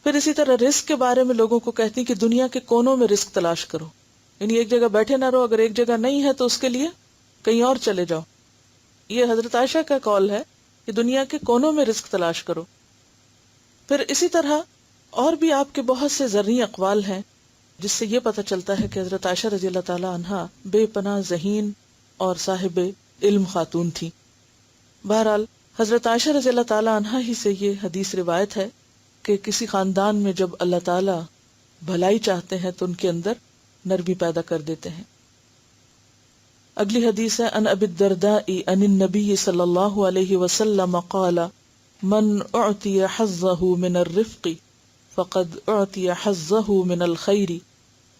پھر اسی طرح رزق کے بارے میں لوگوں کو کہتی کہ دنیا کے کونوں میں رزق تلاش کرو، یعنی ایک جگہ بیٹھے نہ رہو، اگر ایک جگہ نہیں ہے تو اس کے لیے کہیں اور چلے جاؤ. یہ حضرت عائشہ کا قول ہے کہ دنیا کے کونوں میں رزق تلاش کرو. پھر اسی طرح اور بھی آپ کے بہت سے زرعی اقوال ہیں جس سے یہ پتہ چلتا ہے کہ حضرت عائشہ رضی اللہ تعالی عنہا بے پناہ ذہین اور صاحب علم خاتون تھی. بہرحال حضرت عائشہ رضی اللہ تعالی عنہا ہی سے یہ حدیث روایت ہے کہ کسی خاندان میں جب اللہ تعالی بھلائی چاہتے ہیں تو ان کے اندر نرمی پیدا کر دیتے ہیں. اگلی حدیث ہے ان ابی الدرداء ان النبی صلی اللہ علیہ وسلم قال من اعطی حظه من الرفق فقد اعطی حظه من الخیر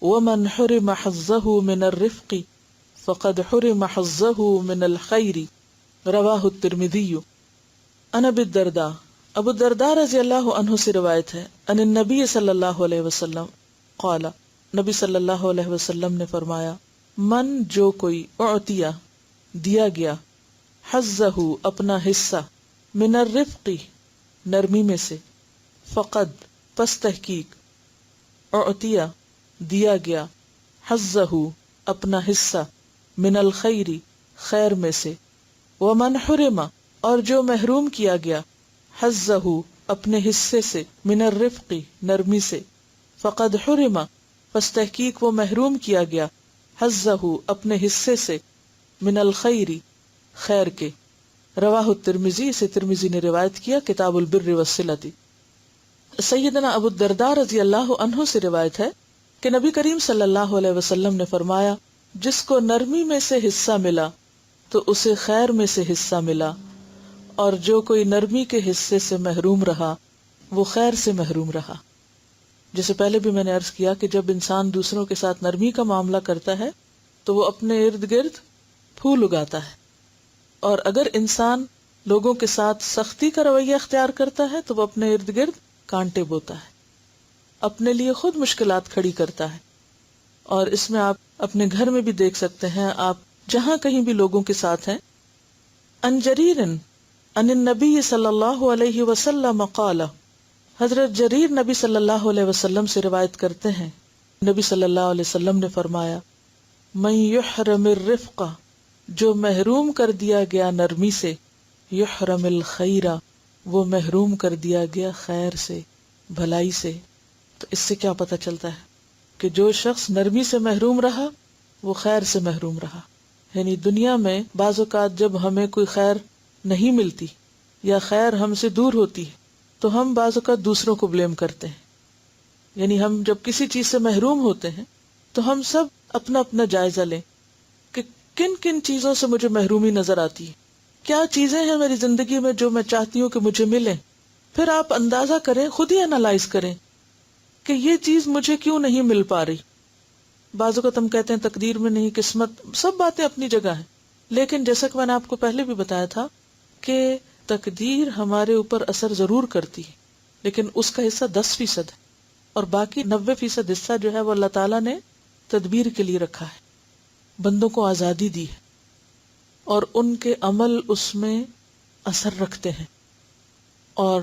ومن حرم حظه من الرفق فقد حرم حظه من الخیر. رواہ الترمذی. ان ابی الدرداء ابو الدرداء رضی اللہ عنہ سے روایت ہے ان النبی صلی اللہ علیہ وسلم قال، نبی صلی اللہ علیہ وسلم نے فرمایا، من جو کوئی اعطیا دیا گیا، حظہ اپنا حصہ، من الرفق نرمی میں سے، فقد پس تحقیق، اعطیا دیا گیا، حظہ اپنا حصہ، من الخیر خیر میں سے، ومن حرم اور جو محروم کیا گیا، حظہ اپنے حصے سے، من الرفق نرمی سے، فقد حرم پس تحقیق وہ محروم کیا گیا، حظہ اپنے حصے سے، من الخیر خیر کے۔ رواہ الترمذی، اسے ترمذی نے روایت کیا کتاب البر والصلۃ۔ سیدنا ابو الدرداء رضی اللہ عنہ سے روایت ہے کہ نبی کریم صلی اللہ علیہ وسلم نے فرمایا، جس کو نرمی میں سے حصہ ملا تو اسے خیر میں سے حصہ ملا، اور جو کوئی نرمی کے حصے سے محروم رہا وہ خیر سے محروم رہا۔ جیسے پہلے بھی میں نے عرض کیا کہ جب انسان دوسروں کے ساتھ نرمی کا معاملہ کرتا ہے تو وہ اپنے ارد گرد پھول اگاتا ہے، اور اگر انسان لوگوں کے ساتھ سختی کا رویہ اختیار کرتا ہے تو وہ اپنے ارد گرد کانٹے بوتا ہے، اپنے لیے خود مشکلات کھڑی کرتا ہے۔ اور اس میں آپ اپنے گھر میں بھی دیکھ سکتے ہیں، آپ جہاں کہیں بھی لوگوں کے ساتھ ہیں۔ ان جریر ان النبی صلی اللہ علیہ وسلم قال، حضرت جریر نبی صلی اللہ علیہ وسلم سے روایت کرتے ہیں، نبی صلی اللہ علیہ وسلم نے فرمایا، من یحرم الرفق جو محروم کر دیا گیا نرمی سے، یحرم الخیر وہ محروم کر دیا گیا خیر سے، بھلائی سے۔ تو اس سے کیا پتہ چلتا ہے کہ جو شخص نرمی سے محروم رہا وہ خیر سے محروم رہا۔ یعنی دنیا میں بعض اوقات جب ہمیں کوئی خیر نہیں ملتی یا خیر ہم سے دور ہوتی ہے تو ہم بعض اوقات دوسروں کو بلیم کرتے ہیں۔ یعنی ہم جب کسی چیز سے محروم ہوتے ہیں تو ہم سب اپنا اپنا جائزہ لیں کہ کن کن چیزوں سے مجھے محرومی نظر آتی ہے، کیا چیزیں ہیں میری زندگی میں جو میں چاہتی ہوں کہ مجھے ملیں۔ پھر آپ اندازہ کریں، خود ہی انالائز کریں کہ یہ چیز مجھے کیوں نہیں مل پا رہی۔ بعض اوقات ہم کہتے ہیں تقدیر میں نہیں، قسمت، سب باتیں اپنی جگہ ہیں، لیکن جیسا کہ میں نے آپ کو پہلے بھی بتایا تھا کہ تقدیر ہمارے اوپر اثر ضرور کرتی ہے، لیکن اس کا حصہ 10% ہے، اور باقی 90% حصہ جو ہے وہ اللہ تعالیٰ نے تدبیر کے لیے رکھا ہے۔ بندوں کو آزادی دی ہے اور ان کے عمل اس میں اثر رکھتے ہیں، اور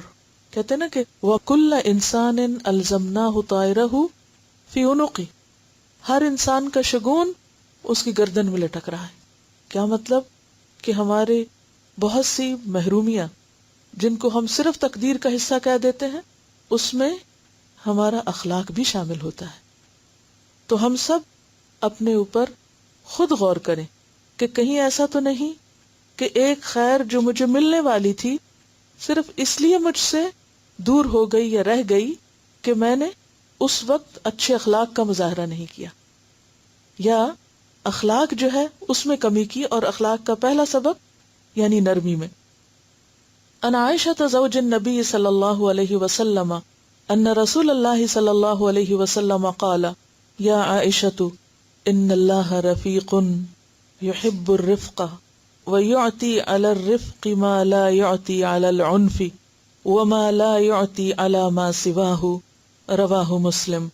کہتے ہیں نا کہ وَكُلَّ إِنسَانٍ أَلْزَمْنَاهُ طَائِرَهُ فِي عُنُقِهِ، ہر انسان کا شگون اس کی گردن میں لٹک رہا ہے۔ کیا مطلب؟ کہ ہمارے بہت سی محرومیاں جن کو ہم صرف تقدیر کا حصہ کہہ دیتے ہیں، اس میں ہمارا اخلاق بھی شامل ہوتا ہے۔ تو ہم سب اپنے اوپر خود غور کریں کہ کہیں ایسا تو نہیں کہ ایک خیر جو مجھے ملنے والی تھی صرف اس لیے مجھ سے دور ہو گئی یا رہ گئی کہ میں نے اس وقت اچھے اخلاق کا مظاہرہ نہیں کیا، یا اخلاق جو ہے اس میں کمی کی، اور اخلاق کا پہلا سبب یعنی نرمی میں۔ ان عائشہ زوج النبی صلی اللہ علیہ وسلم ان رسول اللہ صلی اللہ علیہ وسلم قال، یا عائشہ ان اللہ رفیق يحب الرفق ويعطي على الرفق ما لا يعطي على العنف وما لا يعطي على ما سواه، رواہ مسلم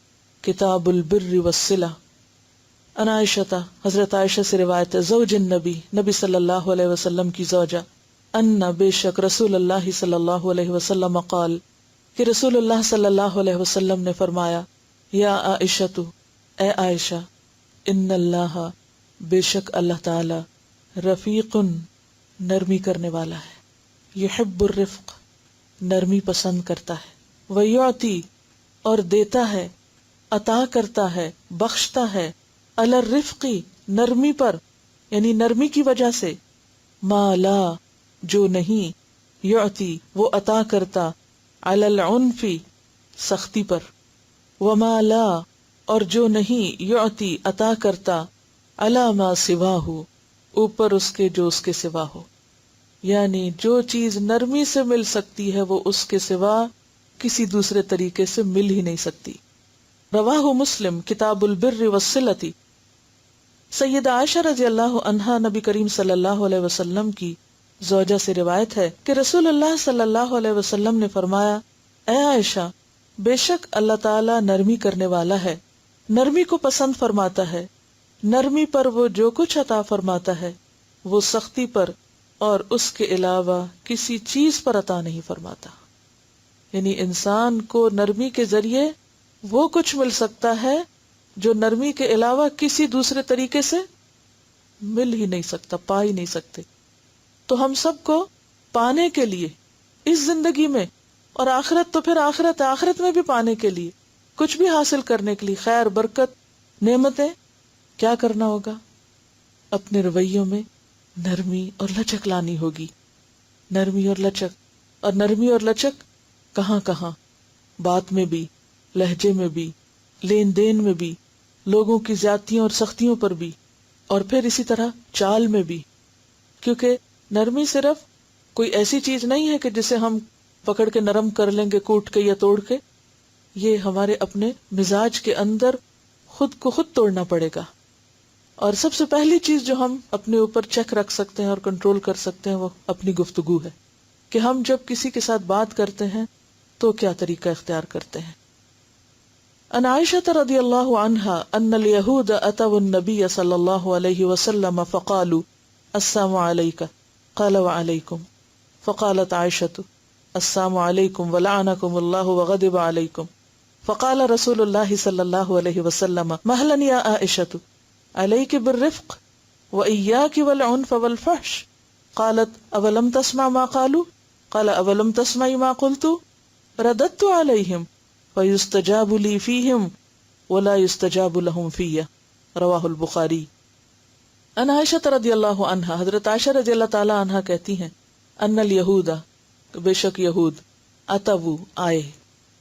کتاب البر والصلہ۔ ان عائشہ، حضرت عائشہ سے روایت ہے، زوج النبی، نبی صلی اللہ علیہ وسلم کی زوجہ، ان بے شک رسول اللہ صلی اللہ علیہ وسلم قال کہ رسول اللہ صلی اللہ علیہ وسلم نے فرمایا، یا عائشہ اے عائشہ، ان اللہ بے شک اللہ تعالی رفیق نرمی کرنے والا ہے، یحب الرفق نرمی پسند کرتا ہے، ویعطی اور دیتا ہے، عطا کرتا ہے، بخشتا ہے، علی الرفقی نرمی پر، یعنی نرمی کی وجہ سے، ما لا جو نہیں، یعطی وہ عطا کرتا، علی العنفی سختی پر، وما لا اور جو نہیں، یعطی عطا کرتا، علی ما سواہ اوپر اس کے جو اس کے سوا ہو، یعنی جو چیز نرمی سے مل سکتی ہے وہ اس کے سوا کسی دوسرے طریقے سے مل ہی نہیں سکتی۔ رواہ مسلم کتاب البر والصلۃ۔ سیدہ عائشہ رضی اللہ عنہا نبی کریم صلی اللہ علیہ وسلم کی زوجہ سے روایت ہے کہ رسول اللہ صلی اللہ علیہ وسلم نے فرمایا، اے عائشہ، بے شک اللہ تعالیٰ نرمی کرنے والا ہے، نرمی کو پسند فرماتا ہے، نرمی پر وہ جو کچھ عطا فرماتا ہے وہ سختی پر اور اس کے علاوہ کسی چیز پر عطا نہیں فرماتا۔ یعنی انسان کو نرمی کے ذریعے وہ کچھ مل سکتا ہے جو نرمی کے علاوہ کسی دوسرے طریقے سے مل ہی نہیں سکتا، پا ہی نہیں سکتے۔ تو ہم سب کو پانے کے لیے اس زندگی میں، اور آخرت تو پھر آخرت میں بھی پانے کے لیے، کچھ بھی حاصل کرنے کے لیے، خیر، برکت، نعمتیں، کیا کرنا ہوگا؟ اپنے رویوں میں نرمی اور لچک لانی ہوگی۔ نرمی اور لچک، اور نرمی اور لچک کہاں کہاں، بات میں بھی، لہجے میں بھی، لین دین میں بھی، لوگوں کی زیادتیوں اور سختیوں پر بھی، اور پھر اسی طرح چال میں بھی۔ کیونکہ نرمی صرف کوئی ایسی چیز نہیں ہے کہ جسے ہم پکڑ کے نرم کر لیں گے، کوٹ کے یا توڑ کے۔ یہ ہمارے اپنے مزاج کے اندر خود کو خود توڑنا پڑے گا۔ اور سب سے پہلی چیز جو ہم اپنے اوپر چیک رکھ سکتے ہیں اور کنٹرول کر سکتے ہیں وہ اپنی گفتگو ہے، کہ ہم جب کسی کے ساتھ بات کرتے ہیں تو کیا طریقہ اختیار کرتے ہیں۔ ان عائشہ رضی اللہ عنہا ان الیہود اتوا النبی صلی اللہ علیہ وسلم فقالوا السلام علیک قال وعلیکم فقالت عائشہ السلام علیکم ولعنکم اللہ وغضب علیکم فقال رسول اللہ صلی اللہ علیہ وسلم مہلا یا عائشہ علیک بالرفق وإیاک والعنف والفحش قالت اولم تسمع ما قالوا قال اولم تسمعی ما قلت رددت علیہم فیستجاب لی فیہم ولا یستجاب لہم فیہ، رواہ البخاری۔ ان عائشہ رضی اللہ عنہا، حضرت عائشہ رضی اللہ تعالی عنہا کہتی ہیں، ان الیہود، بے شک یہود، اتوا، آئے،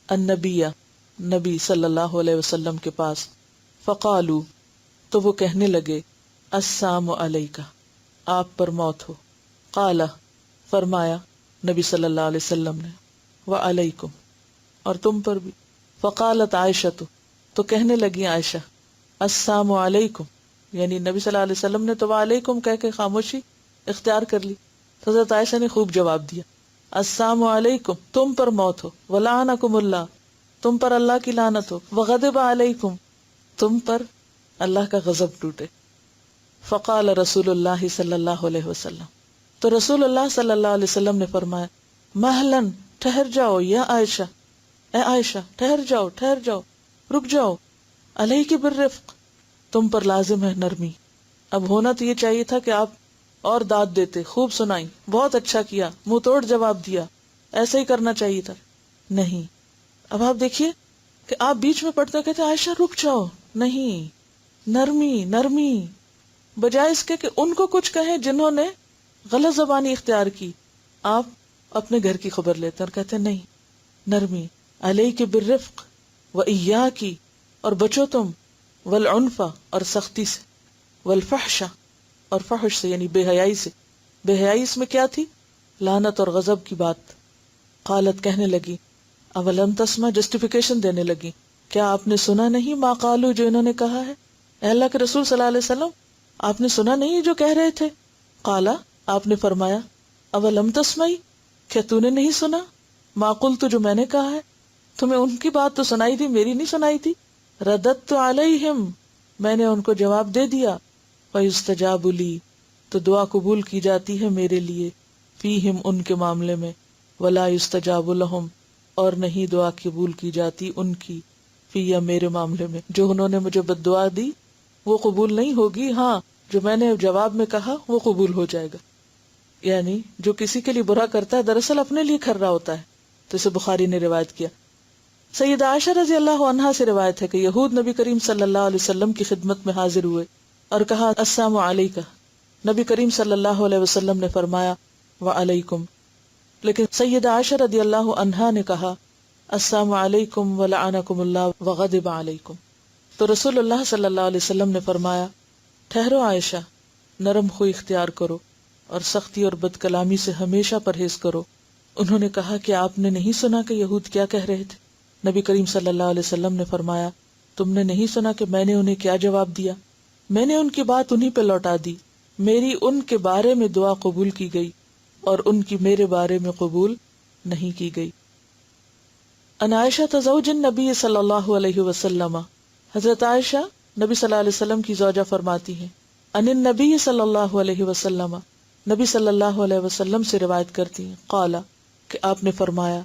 النبی، نبی صلی اللہ علیہ وسلم کے پاس، فقالو، تو وہ کہنے لگے، السلام علیکہ، آپ پر موت ہو، قال، فرمایا نبی صلی اللہ علیہ وسلم نے، وعلیکم، اور تم پر بھی، فقالت عائشہ، تو کہنے لگی عائشہ، السلام علیکم، یعنی نبی صلی اللہ علیہ وسلم نے تو وعلیکم کہہ کے خاموشی اختیار کر لی، تو حضرت عائشہ نے خوب جواب دیا، السلام علیکم، تم پر موت ہو، ولعنکم اللہ، تم پر اللہ کی لعنت ہو، وغضب علیکم، تم پر اللہ کا غضب ٹوٹے۔ فقال رسول اللہ صلی اللہ علیہ وسلم، تو رسول اللہ صلی اللہ علیہ وسلم نے فرمایا، مہلن، ٹھہر جاؤ، یا عائشہ، اے عائشہ، ٹھہر جاؤ، ٹھہر جاؤ، رک جاؤ، علیک بالرفق، تم پر لازم ہے نرمی۔ اب ہونا تو یہ چاہیے تھا کہ آپ اور داد دیتے، خوب سنائی، بہت اچھا کیا، منہ توڑ جواب دیا، ایسا ہی کرنا چاہیے تھا، نہیں۔ اب آپ دیکھیے کہ آپ بیچ میں پڑھتے کہتے عائشہ رک جاؤ، نہیں، نرمی، نرمی، بجائے اس کے کہ ان کو کچھ کہیں جنہوں نے غلط زبانی اختیار کی، آپ اپنے گھر کی خبر لیتے اور کہتے نہیں، نرمی، علیک بالرفق وإیاکی، اور بچو تم، والعنف، اور سختی سے، والفحش، اور فحش سے یعنی بے حیائی سے۔ بے حیائی اس میں کیا تھی؟ لعنت اور غضب کی بات۔ قالت، کہنے لگی، اولم تسمع، جسٹیفیکیشن دینے لگی، کیا آپ نے سنا نہیں ما قالو، جو انہوں نے کہا ہے؟ اے اللہ کے رسول صلی اللہ علیہ وسلم، آپ نے سنا نہیں جو کہہ رہے تھے؟ قالا، آپ نے فرمایا، اولم تسمعی، کیا تو نے نہیں سنا؟ ما قلت، جو میں نے کہا ہے، تمہیں ان کی بات تو سنائی تھی، میری نہیں سنائی تھی؟ رددت علیہم، میں نے ان کو جواب دے دیا، فیستجاب لی، تو دعا قبول کی جاتی ہے میرے لیے، فیہم، ان کے معاملے میں، ولا یستجاب لہم، اور نہیں دعا قبول کی جاتی ان کی، فیہ، میرے معاملے میں۔ جو انہوں نے مجھے بد دعا دی وہ قبول نہیں ہوگی، ہاں جو میں نے جواب میں کہا وہ قبول ہو جائے گا۔ یعنی جو کسی کے لیے برا کرتا ہے دراصل اپنے لیے کر رہا ہوتا ہے، تو اسے بخاری نے روایت کیا۔ سیدہ عائشہ رضی اللہ عنہا سے روایت ہے کہ یہود نبی کریم صلی اللہ علیہ وسلم کی خدمت میں حاضر ہوئے اور کہا، السلام علیکہ، نبی کریم صلی اللہ علیہ وسلم نے فرمایا، وعلیکم، لیکن سیدہ عائشہ رضی اللہ عنہا نے کہا، السلام علیکم ولعنکم اللہ وغضب علیکم۔ تو رسول اللہ صلی اللہ علیہ وسلم نے فرمایا، ٹھہرو عائشہ، نرم خوئی اختیار کرو اور سختی اور بد کلامی سے ہمیشہ پرہیز کرو۔ انہوں نے کہا کہ آپ نے نہیں سنا کہ یہود کیا کہہ رہے تھے؟ نبی کریم صلی اللہ علیہ وسلم نے فرمایا، تم نے نہیں سنا کہ میں نے انہیں کیا جواب دیا؟ میں نے ان کی بات انہی پہ لوٹا دی، میری ان کے بارے میں دعا قبول کی گئی، اور ان کی میرے بارے میں قبول نہیں کی گئی۔ ان عائشہ زوج النبی صلی اللہ علیہ وسلم، حضرت عائشہ نبی صلی اللہ علیہ وسلم کی زوجہ فرماتی ہیں، ان النبی صلی اللہ علیہ وسلم، نبی صلی اللہ علیہ وسلم سے روایت کرتی ہیں، قال، کہ آپ نے فرمایا،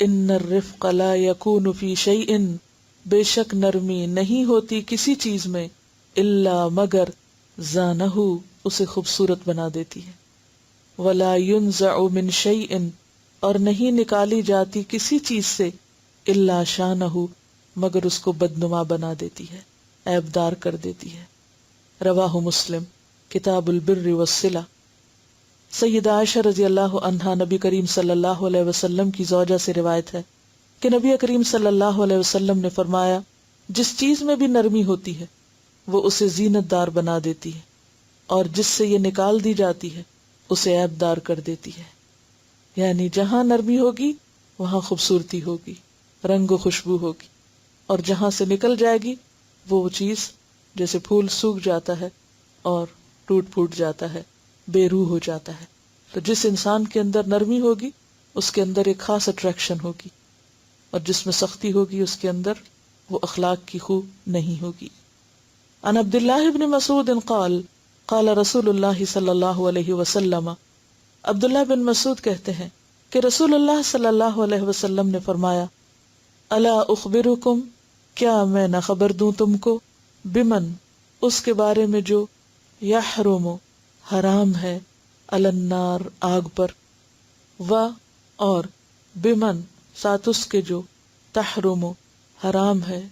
ان الرفق لا یکون فی شیء، بے شک نرمی نہیں ہوتی کسی چیز میں، الا مگر زانہ، اسے خوبصورت بنا دیتی ہے، ولا ينزع من شیء، اور نہیں نکالی جاتی کسی چیز سے، الا شانہ، مگر اس کو بدنما بنا دیتی ہے، عیبدار کر دیتی ہے۔ رواہ مسلم، کتاب البر والصلہ۔ سیدہ عائشہ رضی اللہ عنہا نبی کریم صلی اللہ علیہ وسلم کی زوجہ سے روایت ہے کہ نبی کریم صلی اللہ علیہ وسلم نے فرمایا، جس چیز میں بھی نرمی ہوتی ہے وہ اسے زینت دار بنا دیتی ہے، اور جس سے یہ نکال دی جاتی ہے اسے عیب دار کر دیتی ہے۔ یعنی جہاں نرمی ہوگی وہاں خوبصورتی ہوگی، رنگ و خوشبو ہوگی، اور جہاں سے نکل جائے گی وہ چیز جیسے پھول سوکھ جاتا ہے اور ٹوٹ پھوٹ جاتا ہے، بے روح ہو جاتا ہے۔ تو جس انسان کے اندر نرمی ہوگی اس کے اندر ایک خاص اٹریکشن ہوگی، اور جس میں سختی ہوگی اس کے اندر وہ اخلاق کی خو نہیں ہوگی۔ عن عبداللہ بن مسعود قال قال رسول اللہ صلی اللہ علیہ وسلم، عبداللہ بن مسعود کہتے ہیں کہ رسول اللہ صلی اللہ علیہ وسلم نے فرمایا، الا اخبرکم، کیا میں نہ خبر دوں تم کو، بمن، اس کے بارے میں جو یحرم، حرام ہے، علی النار، آگ پر، و، اور، بمن، ساتھ اس کے جو تحرم، حرام ہے،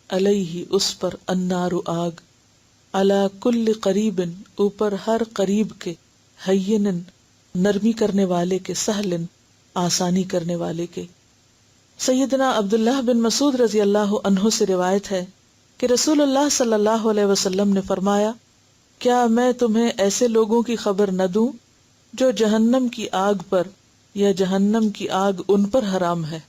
علیہ، اس پر، النار، آگ، علی کل قریب، اوپر ہر قریب کے، ہین، نرمی کرنے والے کے، سہل، آسانی کرنے والے کے۔ سیدنا عبداللہ بن مسعود رضی اللہ عنہ سے روایت ہے کہ رسول اللہ صلی اللہ علیہ وسلم نے فرمایا، کیا میں تمہیں ایسے لوگوں کی خبر نہ دوں جو جہنم کی آگ پر یا جہنم کی آگ ان پر حرام ہے۔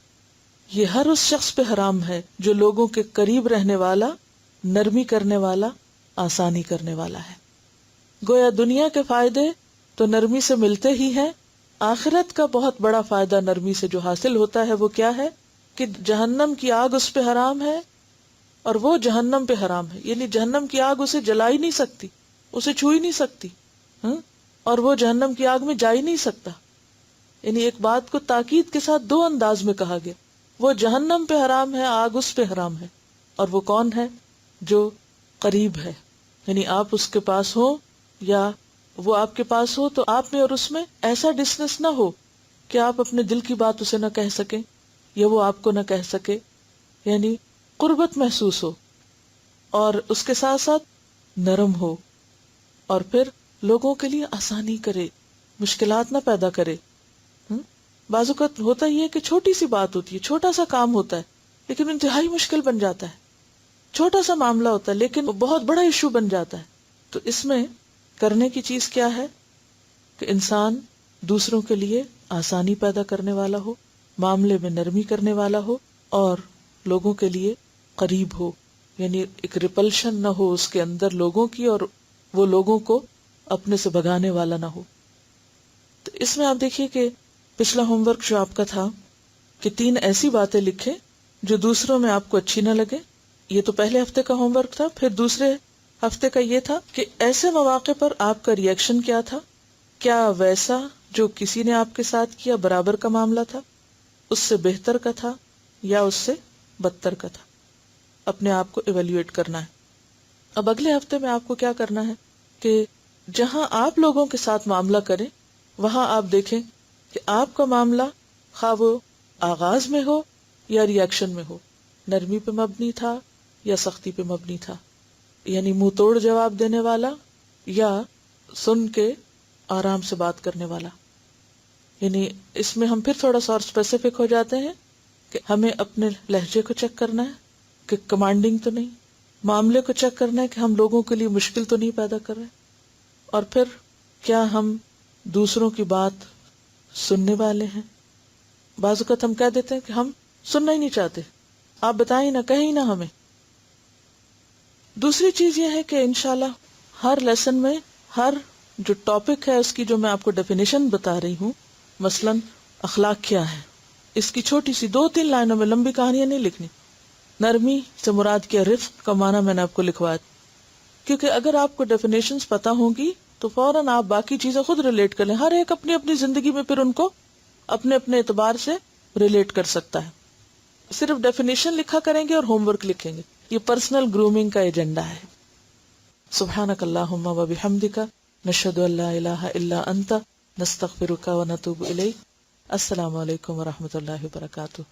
یہ ہر اس شخص پہ حرام ہے جو لوگوں کے قریب رہنے والا، نرمی کرنے والا، آسانی کرنے والا ہے۔ گویا دنیا کے فائدے تو نرمی سے ملتے ہی ہیں، آخرت کا بہت بڑا فائدہ نرمی سے جو حاصل ہوتا ہے وہ کیا ہے کہ جہنم کی آگ اس پہ حرام ہے اور وہ جہنم پہ حرام ہے، یعنی جہنم کی آگ اسے جلا ہی نہیں سکتی، اسے چھو ہی نہیں سکتی، اور وہ جہنم کی آگ میں جا ہی نہیں سکتا۔ یعنی ایک بات کو تاکید کے ساتھ دو انداز میں کہا گیا، وہ جہنم پہ حرام ہے، آگ اس پہ حرام ہے، اور وہ کون ہے؟ جو قریب ہے، یعنی آپ اس کے پاس ہو یا وہ آپ کے پاس ہو تو آپ میں اور اس میں ایسا ڈسٹینس نہ ہو کہ آپ اپنے دل کی بات اسے نہ کہہ سکیں یا وہ آپ کو نہ کہہ سکے، یعنی قربت محسوس ہو، اور اس کے ساتھ ساتھ نرم ہو، اور پھر لوگوں کے لیے آسانی کرے، مشکلات نہ پیدا کرے۔ بعض اوقات ہوتا ہی ہے کہ چھوٹی سی بات ہوتی ہے، چھوٹا سا کام ہوتا ہے لیکن انتہائی مشکل بن جاتا ہے، چھوٹا سا معاملہ ہوتا ہے لیکن بہت بڑا ایشو بن جاتا ہے۔ تو اس میں کرنے کی چیز کیا ہے کہ انسان دوسروں کے لیے آسانی پیدا کرنے والا ہو، معاملے میں نرمی کرنے والا ہو، اور لوگوں کے لیے قریب ہو، یعنی ایک ریپلشن نہ ہو اس کے اندر لوگوں کی، اور وہ لوگوں کو اپنے سے بھگانے والا نہ ہو۔ تو اس میں آپ دیکھیے کہ پچھلا ہوم ورک جو آپ کا تھا کہ 3 ایسی باتیں لکھیں جو دوسروں میں آپ کو اچھی نہ لگے، یہ تو پہلے ہفتے کا ہوم ورک تھا۔ پھر دوسرے ہفتے کا یہ تھا کہ ایسے مواقع پر آپ کا ری ایکشن کیا تھا، کیا ویسا جو کسی نے آپ کے ساتھ کیا برابر کا معاملہ تھا، اس سے بہتر کا تھا یا اس سے بدتر کا تھا، اپنے آپ کو ایویلیویٹ کرنا ہے۔ اب اگلے ہفتے میں آپ کو کیا کرنا ہے کہ جہاں آپ لوگوں کے ساتھ معاملہ کریں وہاں آپ دیکھیں کہ آپ کا معاملہ خواہ وہ آغاز میں ہو یا ری ایکشن میں ہو، نرمی پہ مبنی تھا یا سختی پہ مبنی تھا، یعنی منہ توڑ جواب دینے والا یا سن کے آرام سے بات کرنے والا۔ یعنی اس میں ہم پھر تھوڑا سا اور اسپیسیفک ہو جاتے ہیں کہ ہمیں اپنے لہجے کو چیک کرنا ہے کہ کمانڈنگ تو نہیں، معاملے کو چیک کرنا ہے کہ ہم لوگوں کے لیے مشکل تو نہیں پیدا کر رہے، اور پھر کیا ہم دوسروں کی بات سننے والے ہیں۔ بعض اوقات ہم کہہ دیتے ہیں کہ ہم سننا ہی نہیں چاہتے، آپ بتائیں نہ، کہیں نہ ہمیں۔ دوسری چیز یہ ہے کہ انشاءاللہ ہر لیسن میں، ہر جو ٹاپک ہے اس کی جو میں آپ کو ڈیفینیشن بتا رہی ہوں، مثلاً اخلاق کیا ہے، اس کی چھوٹی سی 2-3 لائنوں میں، لمبی کہانیاں نہیں لکھنی. نرمی سے مراد کیا، رفق کا معنی میں نے آپ کو لکھوایا، کیونکہ اگر آپ کو ڈیفینیشنز پتہ ہوں گی تو فوراً آپ باقی چیزیں خود ریلیٹ کر لیں. ہر ایک اپنی اپنی زندگی میں پھر ان کو اپنے اپنے اعتبار سے ریلیٹ کر سکتا ہے. صرف ڈیفینیشن لکھا کریں گے اور ہوم ورک لکھیں گے، یہ پرسنل گرومنگ کا ایجنڈا ہے. سبحانک اللہم و بحمدک، نشہد ان لا الہ الا انت، نستغفرک و نتوب الیک. السلام علیکم و رحمۃ اللہ وبرکاتہ.